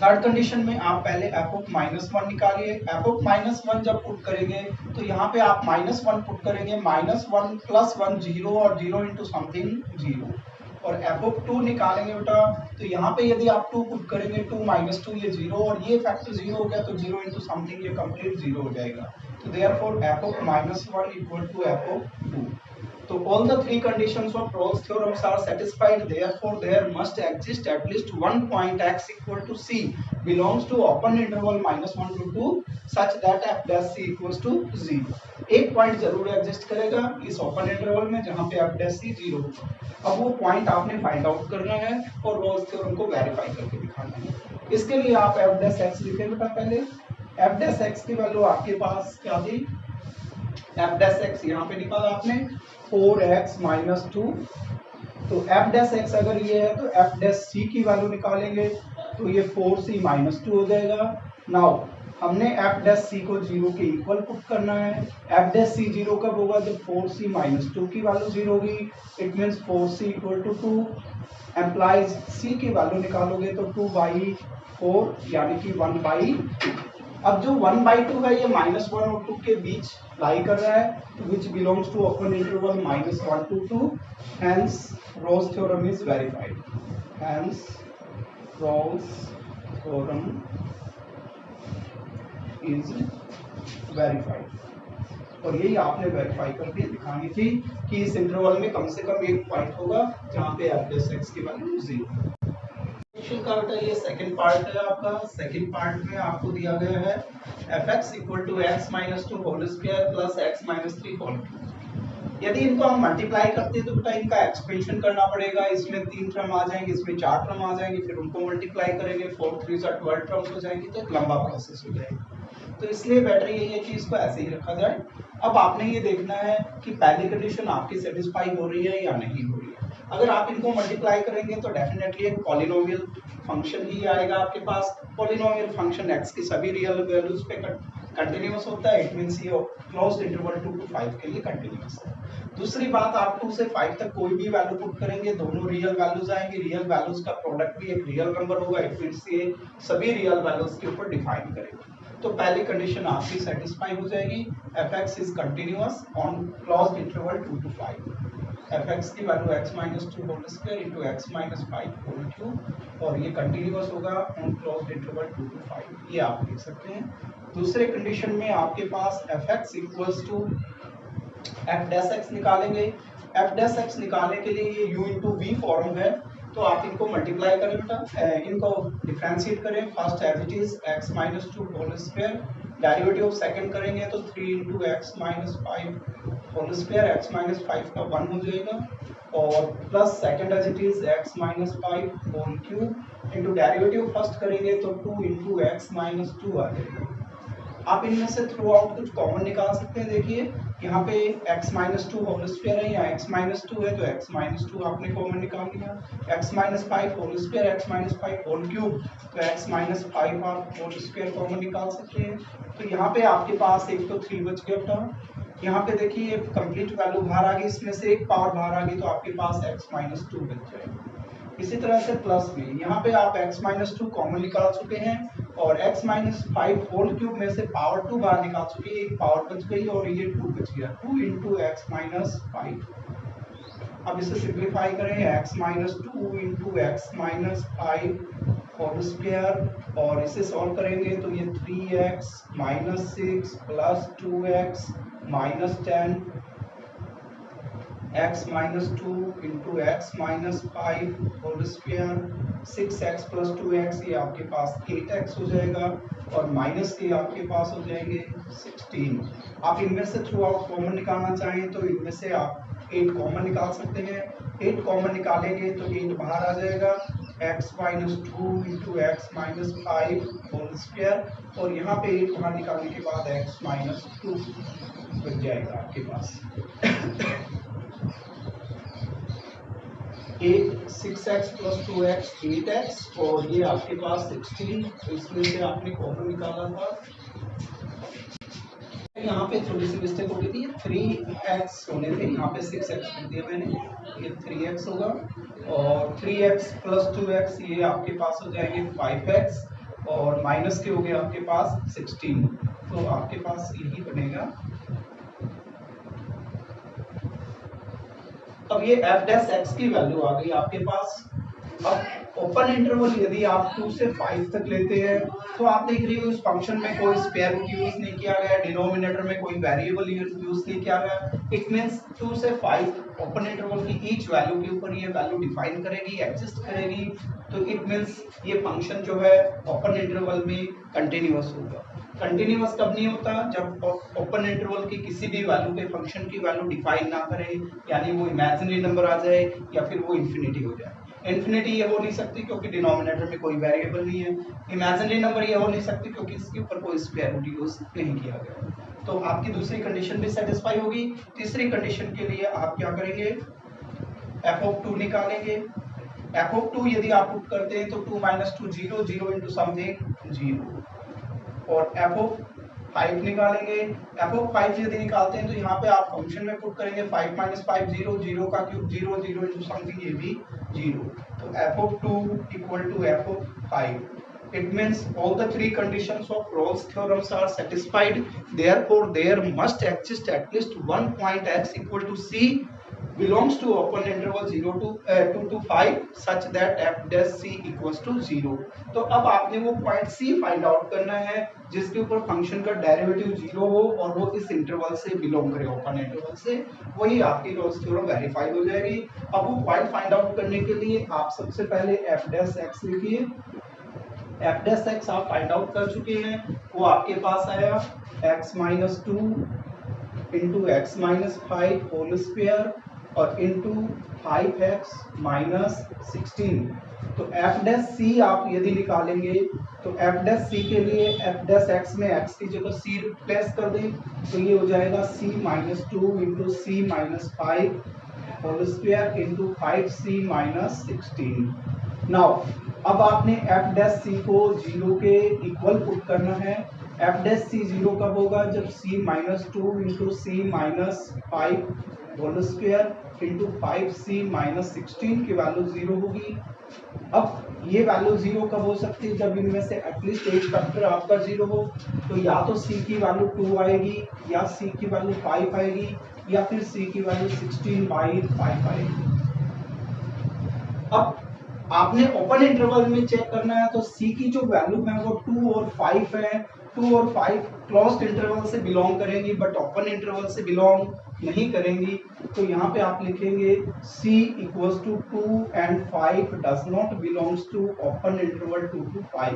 थर्ड कंडीशन में आप पहले f ऑफ -1 निकालिए। f ऑफ -1 जब पुट करेंगे तो यहाँ पे आप -1 पुट करेंगे, -1 प्लस 1 0 और 0 इंटू समथिंग 0। और f ऑफ 2 निकालेंगे बेटा तो यहाँ पे यदि आप 2 पुट करेंगे 2 माइनस 2 ये 0 और ये फैक्टर 0 हो गया तो 0 इंटू समथिंग ये कंप्लीट 0 हो जाएगा। तो therefore f of -1 equal to f of 2। तो all the three conditions of Rolle's theorems are satisfied, therefore there must exist at least one point x equal to c belongs to open interval -1 to 2 such that f dash c equals to 0। एक point जरूर exist करेगा इस open interval में जहां पे f dash c 0 होगा। अब वो पॉइंट आपने फाइंड आउट करना है और रोल्स थ्योरम को वेरीफाई करके दिखाना है। इसके लिए आप f dash x लिखें बेटा। पहले f dash x की वैल्यू आपके पास क्या थी, f dash x यहाँ पे निकाला आपने 4x माइनस 2। तो f डैश x अगर ये है तो f डैश c की वैल्यू निकालेंगे तो ये 4c माइनस 2 हो जाएगा। नाउ हमने f डैश c को 0 के इक्वल पुट करना है। f डैश c 0 कब होगा, जब 4c माइनस 2 की वैल्यू 0 होगी। It means 4c equal to 2 implies c की वैल्यू निकालोगे तो 2/4 यानी कि 1/2। अब जो 1/2 है ये -1 और 2 के बीच लाई कर रहा है, which belongs to open interval -1 to 2, hence Rolle's theorem is verified। hence Rolle's theorem is verified। और यही आपने वेरीफाई करके दिखानी थी कि इस इंटरवल में कम से कम एक पॉइंट होगा जहां पे f डैश x की वैल्यू 0। का बेटा ये सेकंड पार्ट है आपका। सेकंड पार्ट में आपको दिया गया है fx equal to x minus 2 whole square plus x minus 3 whole cube. यदि इनको हम मल्टीप्लाई करते हैं तो बेटा इनका एक्सपेंशन करना पड़ेगा। इसमें 3 टर्म आ जाएंगे, इसमें 4 टर्म आ जाएंगे, फिर उनको मल्टीप्लाई करेंगे 4 3 12 टर्म्स हो जाएंगी, तो एक लंबा प्रोसेस हो जाएगा। तो इसलिए बेटर यही है कि इसको ऐसे ही रखा जाए। अब आपने ये देखना है कि पहली कंडीशन आपकी सेटिस्फाई हो रही है या नहीं हो रही है। अगर आप इनको मल्टीप्लाई करेंगे तो डेफिनेटली एक पॉलिनोमियल फंक्शन ही आएगा आपके पास। पॉलिनोमियल फंक्शन x की सभी रियल वैल्यूज पे कंटिन्यूअस होता है, इट मींस ये क्लोज्ड इंटरवल 2 to 5 के लिए कंटिन्यूअस है। दूसरी बात, आप 2 से 5 तक कोई भी वैल्यू पुट करेंगे दोनों रियल वैल्यूज आएंगे। रियल वैल्यूज का प्रोडक्ट भी एक रियल नंबर होगा, इट मींस ये सभी रियल वैल्यूज के ऊपर डिफाइन करेगा। तो पहली कंडीशन आपकी सेटिस्फाई हो जाएगी, fx is continuous on closed interval 2 to 5। fx की value x minus 2 whole square into x minus 5 whole cube और ये कंटिन्यूअस होगा ऑन क्लोज्ड इंटरवल 2 to 5। ये आप देख सकते हैं। दूसरे कंडीशन में आपके पास fx equals to f dash x निकालेंगे। f डैश x निकालने के लिए ये u इंटू v फॉर्म है, तो आप इनको मल्टीप्लाई करें बेटा, इनको डिफरेंशिएट करें। First as it is x minus 2 whole square, derivative of second करेंगे तो 3 into x minus 5 whole square x minus 5 का 1 हो जाएगा और plus second as it is x minus 5 whole cube into derivative first करेंगे तो 2 into x minus 2 आ जाएगा। आप इनमें से थ्रू आउट कुछ कॉमन निकाल सकते हैं। देखिए यहाँ पे x माइनस 2 होल स्क्वायर है, या x माइनस 2 है तो x माइनस 2 आपने कॉमन निकाल लिया। x minus 5 whole square, x minus 5 whole cube, तो x माइनस 5 आप होल स्क्वायर कॉमन निकाल सकते हैं। तो यहाँ पे आपके पास एक तो 3 बच गया था। यहाँ पे देखिए कंप्लीट वैल्यू बाहर आ गई, इसमें से एक पावर बाहर आ गई तो आपके पास x माइनस 2 बच जाएगा। इसी तरह से प्लस में यहाँ पे आप x माइनस 2 कॉमन निकाल चुके हैं और x माइनस 5 होल क्यूब में से पावर 2 बाहर निकाल चुके हैं, एक पावर बच गई और ये 2 बच गया, 2 इंटू एक्स माइनस 5। अब इसे सिंप्लीफाई करें, x minus 2 into x minus 5 whole square और इसे सॉल्व करेंगे तो ये 3x minus 6 plus 2x minus 10 x minus 2 into x minus 5 whole square, 6x plus 2x ये आपके पास 8x हो जाएगा और माइनस के आपके पास हो जाएंगे 16। आप इनमें से थ्रू आउट कॉमन निकालना चाहें तो इनमें से आप 8 कॉमन निकाल सकते हैं। 8 कॉमन निकालेंगे तो 8 बाहर आ जाएगा, x minus 2 into x minus 5 whole square और यहाँ पे 8 बाहर निकालने के बाद x माइनस 2 बच जाएगा आपके पास। 6x प्लस 2x 8x और ये आपके पास 16, तो इसमें से आपने कॉमन निकाला था। यहाँ पे थोड़ी सी मिस्टेक हो गई थी, 3x होने थे, यहाँ पे 6x कर दिया मैंने, ये 3x होगा और 3x प्लस 2x ये आपके पास हो जाएंगे 5x और माइनस के हो गए आपके पास 16, तो आपके पास यही बनेगा। अब ये f डैश x की वैल्यू आ गई आपके पास। अब ओपन इंटरवल यदि आप 2 से 5 तक लेते हैं तो आप देख रहे हो उस फंक्शन में कोई स्क्वायर रूट यूज नहीं किया गया, डिनोमिनेटर में कोई वेरिएबल यूज नहीं किया गया। इट मींस 2 से 5 ओपन इंटरवल की ईच वैल्यू के ऊपर ये वैल्यू डिफाइन करेगी, एग्जिस्ट करेगी, तो इट मींस ये फंक्शन जो है ओपन इंटरवल में कंटिन्यूअस होगा। कंटिन्यूअस कब नहीं होता, जब ओपन इंटरवल की किसी भी वैल्यू पे फंक्शन की वैल्यू डिफाइन ना करे, यानी वो इमेजिनरी नंबर आ जाए या फिर वो इंफिनिटी हो जाए। इंफिनिटी ये हो नहीं सकती क्योंकि डिनोमिनेटर में कोई वेरिएबल नहीं है, इमेजिनरी नंबर ये हो नहीं सकती क्योंकि इसके ऊपर कोई स्क्वायर रूट यूज नहीं किया गया। तो आपकी दूसरी कंडीशन भी सेटिस्फाई होगी। तीसरी कंडीशन के लिए आप क्या करेंगे, f(2) निकालेंगे। f(2) यदि आप पुट करते हैं तो 2 माइनस 2 0, 0 इंटू समथिंग 0 और f(5) निकालेंगे। f(5) यदि निकालते हैं तो यहाँ पे आप फंक्शन में पुट करेंगे 5 माइनस 5 0, 0 का क्यूब 0, 0 इंटू समथिंग ये भी 0, तो f(2) equal to f(5). It means all the three conditions of Rolle's theorems are satisfied. Therefore, there must exist at least one point x equal to c belongs to open interval 0 to 2 to 5 such that f dash c equals to 0। तो अब आपने वो point c find out करना है जिसके ऊपर function का derivative 0 हो और वो इस इंटरवल से बिलोंग करे, ओपन इंटरवल से, वही आपकी रोल्स थ्योरम वेरीफाई हो जाएगी। अब वो पॉइंट फाइंड आउट करने के लिए आप सबसे पहले f dash x लिखिए। f dash x आप फाइंड आउट कर चुके हैं, वो आपके पास आया x minus 2 into x minus 5 whole square और इंटू 5x माइनस 16। तो f डैश c आप यदि निकालेंगे तो f डैश c के लिए f डैश x में x की जगह c रिप्लेस कर दें तो ये हो जाएगा c minus 2 into c minus 5 whole square into 5c minus 16। Now अब आपने f डैश c को 0 के इक्वल पुट करना है। f डैश c 0 कब होगा, जब c minus 2 into c minus 5 whole square into 5c minus 16 की वैल्यू 0 होगी। अब ये वैल्यू 0 कब हो सकती है, जब इनमें से एटलीस्ट एक फैक्टर आपका 0 हो, तो या तो c की वैल्यू 2 आएगी या c की वैल्यू 5 आएगी या फिर c की वैल्यू 16/5 आएगी। अब आपने ओपन इंटरवल में चेक करना है तो c की जो वैल्यू है वो 2 और 5 है। 2 और 5 क्लोज्ड इंटरवल से बिलोंग करेंगी बट ओपन इंटरवल से बिलोंग नहीं करेंगी, तो यहाँ पे आप लिखेंगे c equals to 2 and 5 does not belongs to open interval 2 to 5।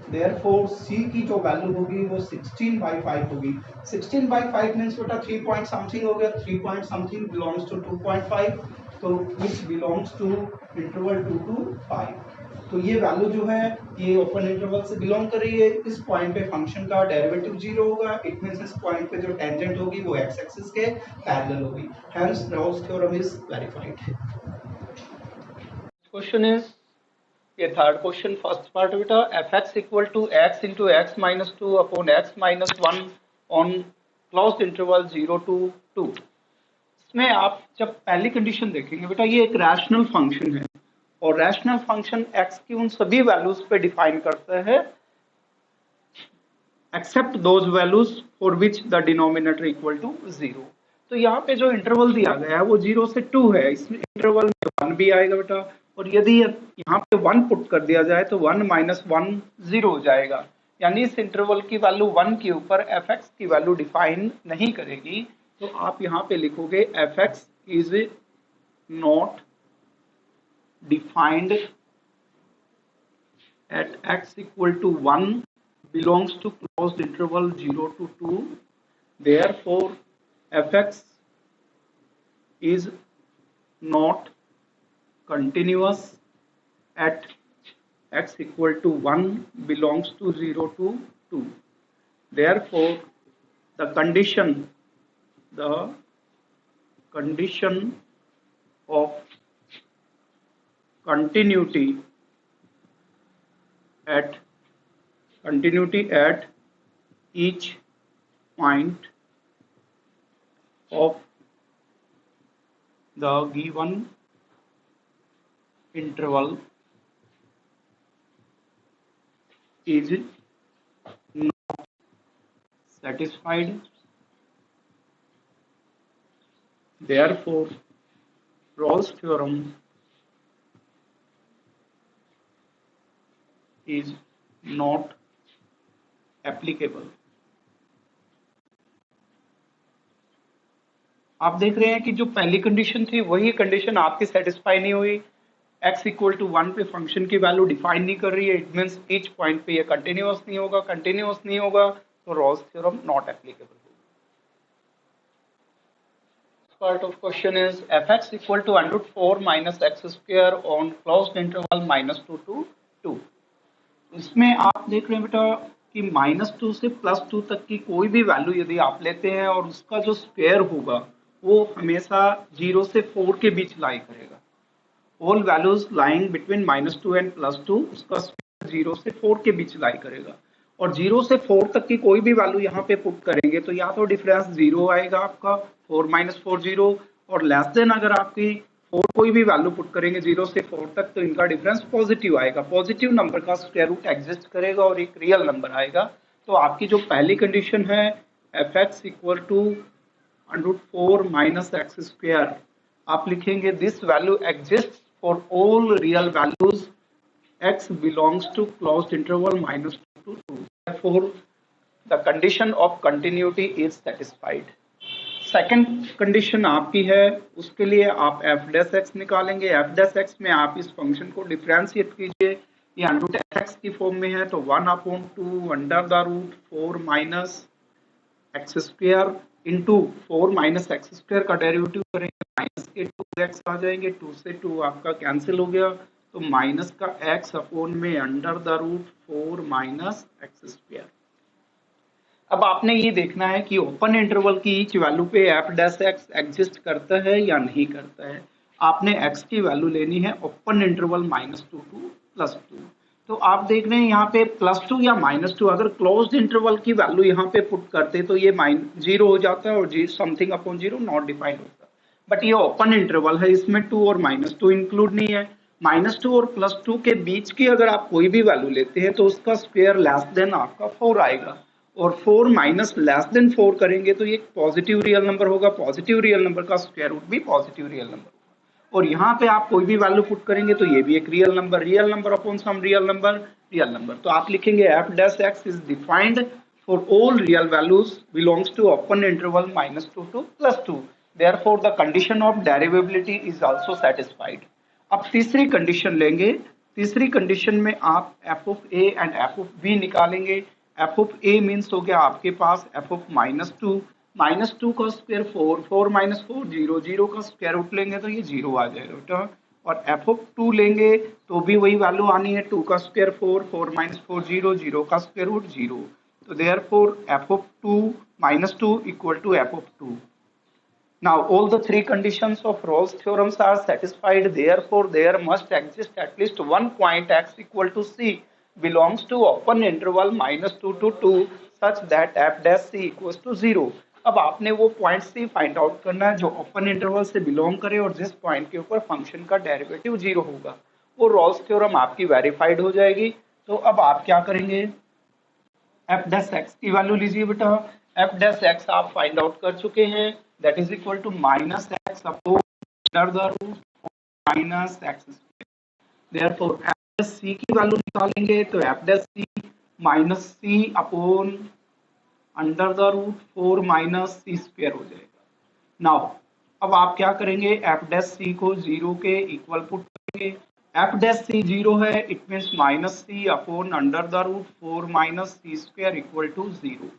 Therefore c की जो वैल्यू होगी वो 16/5 होगी। 16/5 मींस बेटा 3 पॉइंट समथिंग हो गया, 3 पॉइंट समथिंग बिलोंग्स टू 2.5, तो which belongs to interval 2 to 5। तो ये वैल्यू जो है ये ओपन इंटरवल से बिलोंग कर रही है। इस पॉइंट पे फंक्शन का डेरिवेटिव 0 होगा, इट मींस इस पॉइंट पे जो टेंजेंट होगी वो x एक्सिस के पैरेलल होगी, hence Rolle's theorem is verified. Question is, ये थर्ड क्वेश्चन फर्स्ट पार्ट बेटा, f x equal to x into x minus two upon x minus one on closed interval 0 to 2। इसमें आप जब पहली condition देखेंगे बेटा, ये एक रैशनल फंक्शन है और रैशनल फंक्शन x की उन सभी वैल्यूज पे डिफाइन करता है except those values for which the denominator equal to 0। तो यहाँ पे जो इंटरवल दिया गया है वो 0 से 2 है, इसमें इंटरवल में 1 भी आएगा बेटा, और यदि यहाँ पे 1 पुट कर दिया जाए तो 1 माइनस 1 0 हो जाएगा, यानी इस इंटरवल की वैल्यू 1 के ऊपर एफ एक्स की वैल्यू डिफाइन नहीं करेगी। तो आप यहाँ पे लिखोगे F x is not defined at x equal to 1 belongs to closed interval 0 to 2, therefore fx is not continuous at x equal to 1 belongs to 0 to 2, therefore the condition of continuity at each point of the given interval is not satisfied, therefore Rolle's theorem is not applicable। आप देख रहे हैं कि जो पहली condition थी वही condition आपकी सेटिस्फाई नहीं हुई, x इक्वल टू 1 पे फंक्शन की वैल्यू डिफाइन नहीं कर रही है, इट मींस ईच पॉइंट पे ये कंटिन्यूअस नहीं होगा, तो Rolle's theorem not applicable. Part of question is fx equal to √4 minus x square on closed interval -2 to 2। इसमें आप देख रहे हैं बेटा कि -2 से +2 तक की कोई भी वैल्यू यदि आप लेते हैं और उसका जो स्क्वायर होगा वो हमेशा 0 से 4 के बीच लाई करेगा। All values lying between -2 and +2 उसका स्क्वायर 0 से 4 के बीच लाई करेगा, और 0 से 4 तक की कोई भी वैल्यू यहाँ पे पुट करेंगे तो या तो डिफरेंस 0 आएगा आपका 4 - 4 0, और लेस देन अगर आपकी 4 कोई भी वैल्यू पुट करेंगे 0 से 4 तक तो इनका डिफरेंस पॉजिटिव आएगा, पॉजिटिव नंबर का स्क्वायर रूट एग्जिस्ट करेगा और एक रियल नंबर आएगा। तो आपकी जो पहली कंडीशन है f x equal to √4 minus x square, आप लिखेंगे this value exist for all real values x belongs to closed interval -2 to 2, therefore the condition of continuity is satisfied। Second condition आपकी है, उसके लिए आप एफ डैश एक्स निकालेंगे। F dash x में आप इस फंक्शन को डिफरेंशिएट कीजिए, ये √x की फॉर्म में है तो 1/2 under the root 4 minus x square into 4 minus x square का डेरिवेटिव करेंगे माइनस के 2x आ जाएंगे, 2 से 2 आपका कैंसिल हो गया तो माइनस का x अपॉन में under the root 4 minus x square. अब आपने ये देखना है कि ओपन इंटरवल की ईच वैल्यू पे एफ डैश एक्स एग्जिस्ट करता है या नहीं करता है। आपने x की वैल्यू लेनी है ओपन इंटरवल -2 to +2। तो आप देख रहे हैं यहाँ पे +2 या -2, अगर क्लोज्ड इंटरवल की वैल्यू यहाँ पे पुट करते तो ये 0 हो जाता है और जी समथिंग अपॉन 0 नॉट डिफाइंड होता, बट ये ओपन इंटरवल है, इसमें 2 और -2 इंक्लूड नहीं है। -2 और +2 के बीच की अगर आप कोई भी वैल्यू लेते हैं तो उसका स्क्वायर लेस देन आपका 4 आएगा, और 4 माइनस लेस देन 4 करेंगे तो ये पॉजिटिव रियल नंबर होगा, पॉजिटिव रियल नंबर का स्क्वायर रूट भी पॉजिटिव रियल नंबर होगा, और यहाँ पे आप कोई भी वैल्यू पुट करेंगे तो ये भी एक real number upon some real number. तो आप लिखेंगे f dash x is defined for all real values belongs to open interval -2 to +2, therefore the condition of derivability is also satisfied। अब तीसरी कंडीशन लेंगे, तीसरी कंडीशन में आप f of a and f of b निकालेंगे। F of a means हो गया आपके पास एफ ऑफ माइनस टू का स्क्वायर 4, 4 माइनस 4 जीरो, जीरो का स्क्वायर रूट लेंगे तो ये जीरो आ जाएगा बेटा। और एफ ऑफ 2 लेंगे तो भी वही वैल्यू आनी है, 2 का स्क्वायर 4, 4 माइनस 4 जीरो, जीरो का स्क्वायर रूट जीरो। तो therefore f of 2 minus 2 equal to F of 2। Now all the three conditions of Rolle's theorems are satisfied. Therefore, there must exist at least one point x equal to c belongs to open interval minus 2 to 2 such that f dash c equals to 0. अब आपने वो point सी find out करना है जो open interval से belong करे और जिस पॉइंट के ऊपर फंक्शन का डेरिवेटिव जीरो होगा। वो रॉल्स थ्योरम आपकी वेरीफाइड हो जाएगी। तो अब आप क्या करेंगे, एफ डैश एक्स की वैल्यू लीजिए बेटा। एफ डैश एक्स आप फाइंड आउट कर चुके हैं, that is equal to minus X upon under the root minus x square. Therefore F dash C की वैल्यू निकालेंगे तो F dash C minus C upon under the root 4 minus C square हो जाएगा। Now अब आप क्या करेंगे, F dash सी को जीरो के इक्वल पुट करेंगे। एफ डैश सी जीरो है, it means minus C upon under the root 4 minus C square equal to zero.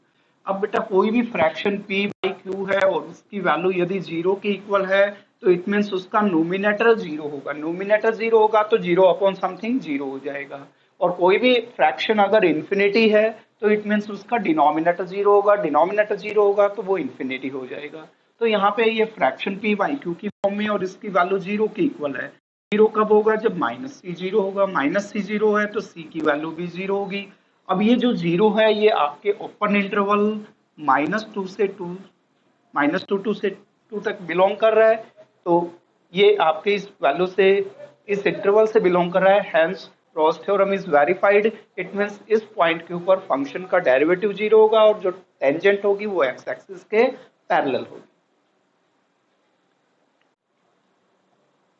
अब बेटा कोई भी फ्रैक्शन p बाई क्यू है और उसकी वैल्यू यदि जीरो के इक्वल है तो इट मीन्स उसका नोमिनेटर जीरो होगा। नोमिनेटर जीरो होगा तो जीरो अपॉन समथिंग जीरो हो जाएगा। और कोई भी फ्रैक्शन अगर इन्फिनिटी है तो इट मीन्स उसका डिनोमिनेटर जीरो होगा। डिनोमिनेटर जीरो होगा तो वो इन्फिनिटी हो जाएगा। तो यहाँ पे ये फ्रैक्शन p बाई क्यू की फॉर्म में और इसकी वैल्यू जीरो की इक्वल है। जीरो कब होगा, जब माइनस सी जीरो होगा। माइनस सी जीरो है तो सी की वैल्यू भी जीरो होगी। अब ये जो जीरो है ये आपके ओपन इंटरवल माइनस टू से टू तक बिलोंग कर रहा है। तो ये आपके इस वैल्यू से, इस इंटरवल से बिलोंग कर रहा है। Hence Rolle's theorem is verified. It means इस पॉइंट के ऊपर फंक्शन का डेरिवेटिव जीरो होगा और जो टेंजेंट होगी वो एक्स एक्सिस के पैरेलल होगी।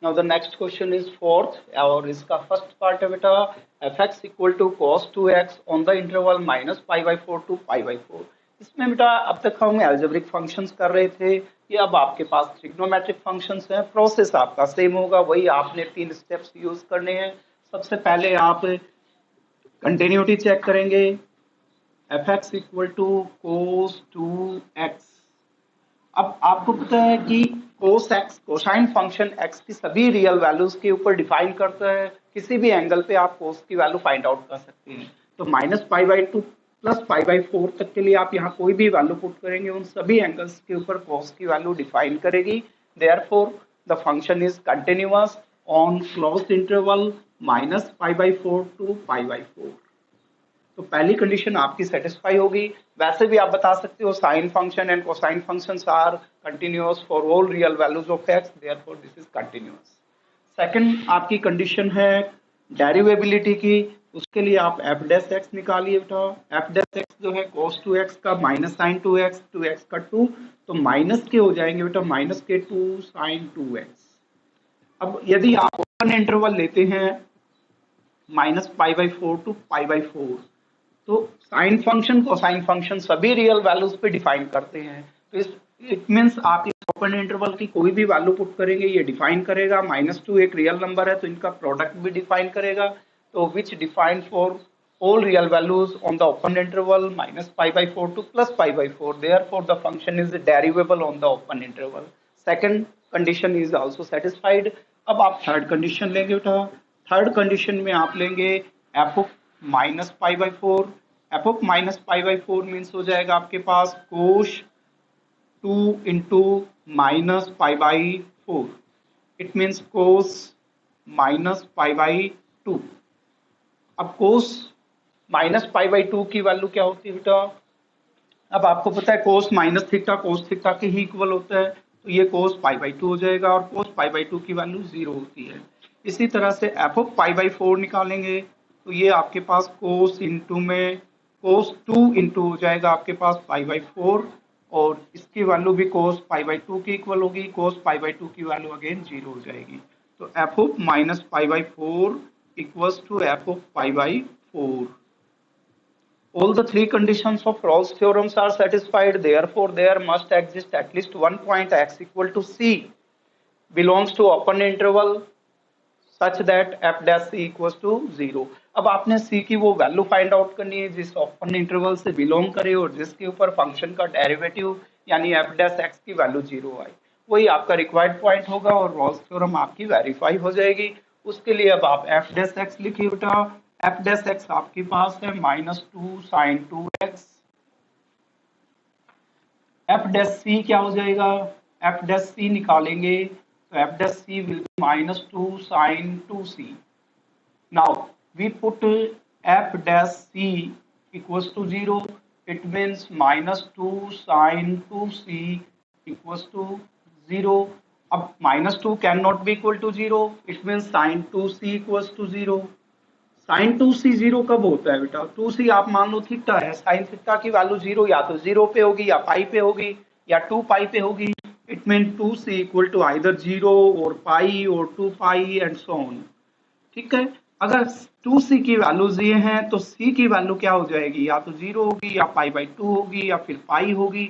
Now the next question is fourth, और इसका फर्स्ट पार्ट है बेटा fx equal to cos 2x on the interval minus pi by 4 to pi by 4। इसमें बेटा अब तक हम एल्जेब्रिक फंक्शंस कर रहे थे, ये अब आपके पास ट्रिग्नोमेट्रिक फंक्शंस हैं। प्रोसेस आपका सेम होगा, वही आपने 3 स्टेप्स यूज करने हैं। सबसे पहले आप कंटिन्यूटी चेक करेंगे, fx equal to cos 2x। अब आपको पता है कि cos x cosine function x की सभी रियल वैल्यूज के ऊपर डिफाइन करता है। किसी भी एंगल पे आप cos की वैल्यू फाइंड आउट कर सकते हैं। तो minus pi by 2 plus pi by 4 तक के लिए आप यहाँ कोई भी वैल्यू पुट करेंगे, उन सभी एंगल्स के ऊपर cos की वैल्यू डिफाइन करेगी। Therefore the function is continuous on closed interval minus pi by 4 to pi by 4। तो पहली कंडीशन आपकी सेटिस्फाई होगी। वैसे भी आप बता सकते हो sine function and cosine functions are continuous for all real values of x, therefore this is continuous. Second आपकी कंडीशन है डेरिवेबिलिटी की, उसके लिए आप एफ डैश एक्स निकालिए बेटा। एफ डैश एक्स जो है cos 2x का माइनस साइन 2x, 2x का 2, तो माइनस के हो जाएंगे बेटा, माइनस के 2 साइन 2x। अब यदि आप ओपन इंटरवल लेते हैं minus pi by 4 to pi by 4, तो साइन फंक्शन कोसाइन फंक्शन सभी रियल वैल्यूज पे डिफाइन करते हैं। तो इस इट मींस आप इस ओपन इंटरवल की कोई भी वैल्यू पुट करेंगे ये डिफाइन करेगा। -2 एक रियल नंबर है तो इनका प्रोडक्ट भी डिफाइन करेगा। तो विच define for all real values on the open interval minus pi by 4 to plus pi by 4. Therefore, the function is derivable on the open interval. Second condition is also satisfied. अब आप third condition लेंगे बेटा। Third condition में आप लेंगे f of minus pi by 4। f of minus pi by 4 means हो जाएगा आपके पास cos 2 into minus pi by 4. It means cos minus pi by 2. अब cos माइनस पाई बाई 2 की वैल्यू क्या होती है बेटा, अब आपको पता है कोस माइनस थीटा कोस थीटा के ही इक्वल होता है, तो ये कोस पाई बाई 2 हो जाएगा और कोस पाई बाई 2 की वैल्यू 0 होती है। इसी तरह से एफ ऑफ पाई बाई 4 निकालेंगे तो ये आपके पास कोस इंटू में कोस 2 इंटू हो जाएगा आपके पास पाई बाई 4 और इसकी वैल्यू भी कोस पाई बाई 2 की इक्वल होगी। कोस पाई बाई 2 की वैल्यू अगेन 0 हो जाएगी। तो f of minus pi by 4 equals to F of pi by 4। All the three conditions of Rolle's theorems are satisfied. Therefore, there must exist at least one point x equal to c belongs to open interval such that F dash C equals to 0। अब आपने सी की वो value find out करनी है जिस open interval से belong करे और जिसके ऊपर फंक्शन का डेरिवेटिव यानी एफ डैश एक्स की वैल्यू 0 आए, वही आपका रिक्वायर्ड पॉइंट होगा और रॉल्स थ्योरम आपकी वेरीफाई हो जाएगी। उसके लिए अब आप एफ डैश एक्स लिखिए बेटा। एफ डैश एक्स आपके पास है -2 sin 2x। एफ डैश सी क्या हो जाएगा, एफ डैश सी निकालेंगे तो F dash C will be -2 sin 2c। now we put f dash c equals to 0, it means -2 sin 2c equals to 0। अब -2 cannot be equal to 0, it means sin 2c equals to 0। Sine 2c 0 कब होता है बेटा, 2c आप मान लो theta है, sine theta की वैल्यू 0 या तो 0 पे होगी या पाई पे होगी या 2 पाई पे होगी। It mean 2c equal to either 0 और पाई और 2 पाई एंड सो ऑन। ठीक है, अगर 2c की वैल्यूज ये हैं तो c की वैल्यू क्या हो जाएगी, या तो 0 होगी या पाई बाई 2 होगी या फिर पाई होगी।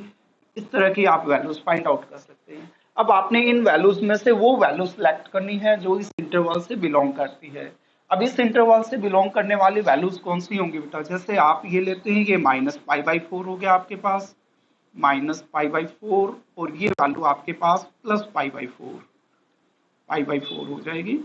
इस तरह की आप वैल्यूज फाइंड आउट कर सकते हैं। अब आपने इन वैल्यूज में से वो वैल्यू सिलेक्ट करनी है जो इस इंटरवल से बिलोंग करती है। अब इस इंटरवल से बिलोंग करने वाली वैल्यूज कौन सी होंगी बेटा, जैसे आप ये लेते हैं कि -π/4 हो गया आपके पास, -π/4 और ये वैल्यू आपके पास +π/4, π/4 हो जाएगी।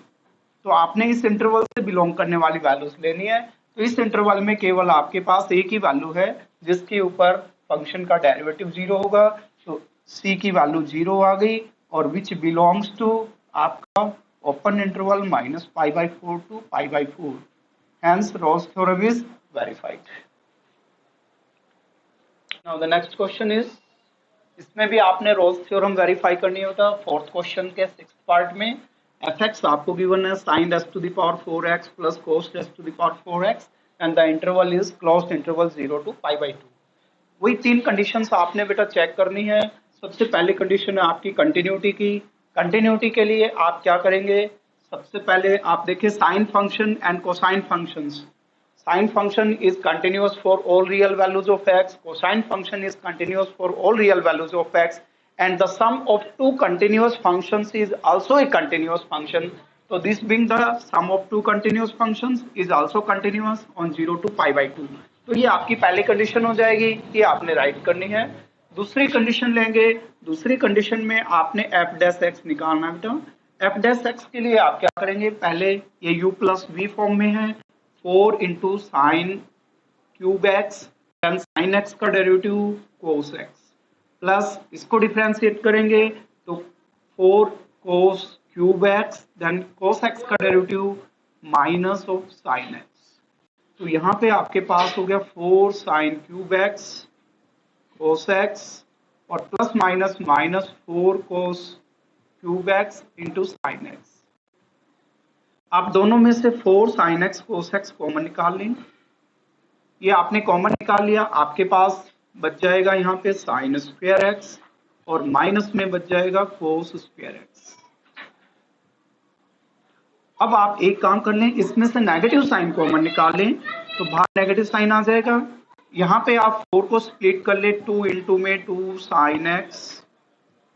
तो आपने इस इंटरवल से बिलोंग करने वाली वैल्यूज लेनी है। तो इस इंटरवल में केवल आपके पास एक ही वैल्यू है जिसके ऊपर फंक्शन का डेरिवेटिव 0 होगा, तो c की वैल्यू 0 आ गई और विच बिलोंग्स टू आपका open interval -π/4 to π/4। Hence Rolle's theorem is verified। Now the next question is, इसमें भी आपने रोल्स थ्योरम वेरीफाई करनी होता है। फोर्थ क्वेश्चन के 6th पार्ट में एफ एक्स आपको गिवन है sin s to the power 4x plus cos s to the power 4x and the interval is closed interval 0 to π/2। वही तीन कंडीशंस आपने बेटा चेक करनी है। सबसे पहली कंडीशन है आपकी कंटिन्यूटी की। कंटिन्यूटी के लिए आप क्या करेंगे, सबसे पहले आप देखिए sign function and cosine functions. Sine function is continuous for all real values of x, cosine function is continuous for all real values of x, and the sum of two continuous functions is also a continuous function. So this being the sum of two continuous functions is also continuous on 0 to π/2। तो ये आपकी पहली condition हो जाएगी, ये आपने right करनी है। दूसरी कंडीशन लेंगे, दूसरी कंडीशन में आपने f डैश x निकालना है बेटा। f डैश x के लिए आप क्या करेंगे, पहले ये u प्लस v फॉर्म में है, 4 into sine cube X, then sine X का डेरिवेटिव कोस एक्स, प्लस इसको डिफरेंशिएट करेंगे तो 4 cos cube X, then cos X का derivative minus of sine X. तो यहाँ पे आपके पास हो गया 4 sine cube X cos X और plus minus minus 4 cos cube X into sine X. आप दोनों में से 4 sin x cos x common निकाल लें। ये आपने कॉमन निकाल लिया, आपके पास बच जाएगा यहाँ पे sin स्क्वायर x और माइनस में बच जाएगा cos स्क्वायर x। अब आप एक काम कर लें, इसमें से नेगेटिव साइन कॉमन निकाल लें तो बाहर नेगेटिव साइन आ जाएगा। यहाँ पे आप 4 को स्प्लिट कर ले, 2 इंटू में 2 sin x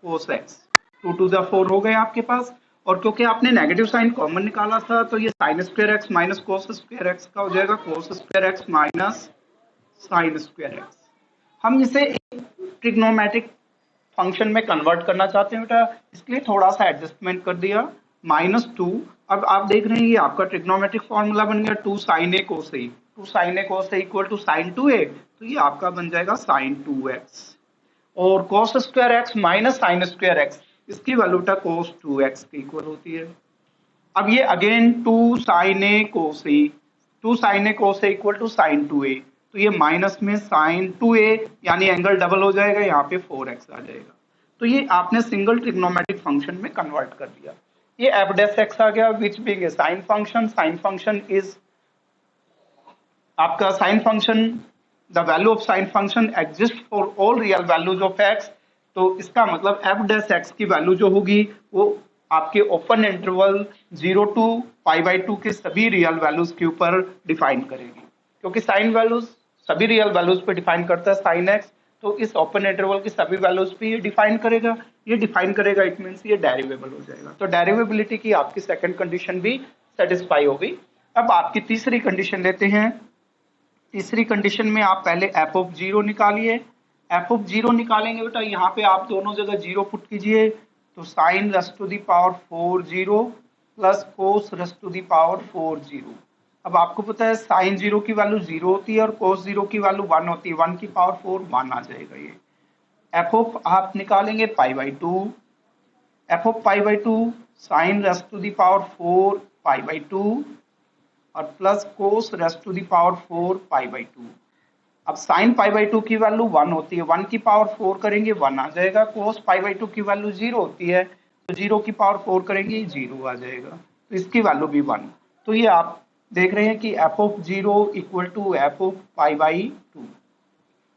cos x, 2 to the 4 हो गए आपके पास। और क्योंकि आपने नेगेटिव साइन कॉमन निकाला था तो ये sine square x minus cos square x का हो जाएगा cos square x minus sine square x. हम इसे एक ट्रिग्नोमेट्रिक फंक्शन में कन्वर्ट करना चाहते हैं बेटा, इसलिए थोड़ा सा एडजस्टमेंट कर दिया, -2। अब आप देख रहे हैं ये आपका ट्रिग्नोमेट्रिक फॉर्मूला बन गया 2 sin a cos a, 2 sin a cos a equal to sin 2a, तो ये आपका बन जाएगा sin 2x और cos square x minus sine square x, इसकी वैल्यू cos 2x के इक्वल होती है। अब ये again 2 sin a cos a, 2 sin a cos a equal to sin 2a, तो ये माइनस में sin 2a यानी एंगल डबल हो जाएगा, यहाँ पे 4x आ जाएगा। तो ये आपने सिंगल ट्रिग्नोमेट्रिक फंक्शन में कन्वर्ट कर दिया। ये f डैश x आ गया which being a sine function. Sine function is आपका sine function, the value of sine function exist for all real values of x। तो इसका मतलब f डैश x की वैल्यू जो होगी वो आपके ओपन इंटरवल 0 to π/2 के सभी रियल वैल्यूज के ऊपर डिफाइन करेगी, क्योंकि साइन वैल्यूज सभी रियल वैल्यूज पे डिफाइन करता है साइन x, तो इस ओपन इंटरवल की सभी वैल्यूज पे ये डिफाइन करेगा। ये डिफाइन करेगा इट मींस ये डेरिवेबल हो जाएगा। तो डेरिवेबिलिटी की आपकी सेकंड कंडीशन भी सेटिस्फाई हो गई। अब आपकी तीसरी कंडीशन लेते हैं। तीसरी कंडीशन में आप पहले एफ ऑफ जीरो निकालिए। एफ ऑफ जीरो निकालेंगे बेटा, यहाँ पे आप दोनों जगह जीरो पुट कीजिए, तो sine raise to the power 4 zero plus cos raise to the power 4 zero. अब आपको पता है साइन जीरो की वैल्यू जीरो होती है और कोस जीरो की वैल्यू 1 होती है, 1 की पावर 4 1 आ जाएगा। ये एफ ऑफ आप निकालेंगे pi by two, F of pi by two sine raise to the power 4 pi by two और plus cos raise to the power 4 pi by two. अब साइन पाई बाई टू की value 1 होती है, 1 की power 4 करेंगे 1 आ जाएगा। कोस पाई by two की value 0 होती है, तो 0 की पावर 4 करेंगे 0 आ जाएगा, तो इसकी वैल्यू भी 1। तो ये आप देख रहे हैं कि F of zero equal to F of pi by two.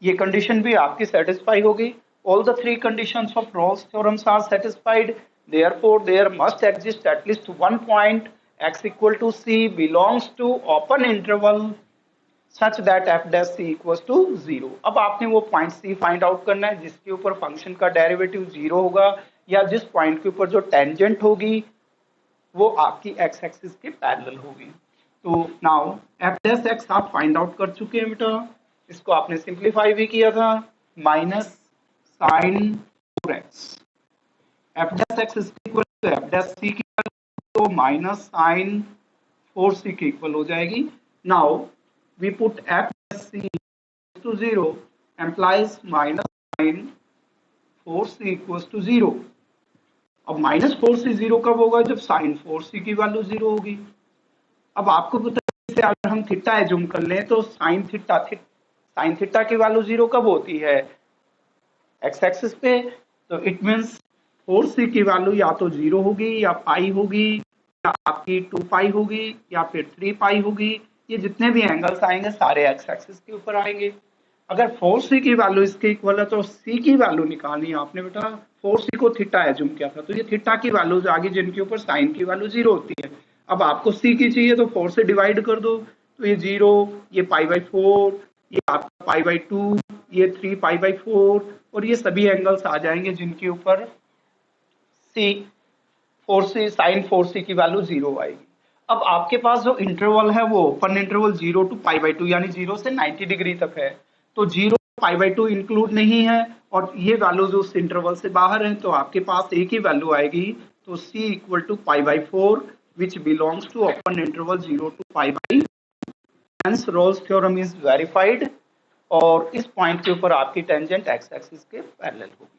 ये कंडीशन भी आपकी सेटिस्फाई होगी। All the three conditions of Rolle's theorems are satisfied, therefore there must exist at least one point x equal to c belongs to open interval such that f dash c equals to 0। अब आपने वो point c find out करना है जिसके ऊपर function का derivative 0 होगा, या जिस पॉइंट के ऊपर जो टेंजेंट होगी वो आपकी x एक्सिस के पैरेलल होगी। तो नाउ f डैश x आप फाइंड आउट कर चुके हैं बेटा, इसको आपने सिंप्लीफाई भी किया था, minus sine 4x F dash x is equal to F dash C की तो माइनस साइन 4c के इक्वल हो जाएगी। Now we put F dash C to 0 implies minus sine 4c equals to 0। अब माइनस 4c 0 कब होगा, जब sign 4c की वैल्यू 0 होगी। अब आपको पता है इसे अगर हम थीटा एज्यूम कर लें तो साइन थीटा की वैल्यू 0 कब होती है, एक्स एक्सिस पे, तो इट मीन्स 4c की वैल्यू या तो 0 होगी या पाई होगी या आपकी 2 पाई होगी या फिर 3 पाई होगी। ये जितने भी एंगल्स आएंगे सारे एक्स एक्सिस के ऊपर आएंगे। अगर 4c की वैल्यू इसके इक्वल है तो c की वैल्यू निकालनी है आपने बेटा। 4c को थीटा एज्यूम किया था, तो ये थीटा की वैल्यूज आ गई जिनके ऊपर साइन की वैल्यू 0 होती है। अब आपको c की चाहिए तो 4 से डिवाइड कर दो, तो ये 0, ये पाई बाई 4, ये आपका पाई बाई 2, ये 3 पाई बाई 4, और ये सभी एंगल्स आ जाएंगे जिनके ऊपर सी 4c साइन 4c की वैल्यू 0 आएगी। अब आपके पास जो इंटरवल है वो open interval 0 to pi by 2 यानी 0 से 90 डिग्री तक है, तो 0 पाई बाई 2 इंक्लूड नहीं है और ये वैल्यूज उस इंटरवल से बाहर हैं, तो आपके पास एक ही वैल्यू आएगी, तो c equal to pi by 4 which belongs to open interval 0 to pi by. Hence Rolle's theorem is verified और इस पॉइंट के ऊपर आपकी टेंजेंट एक्स एक्सिस के पैरेलल होगी।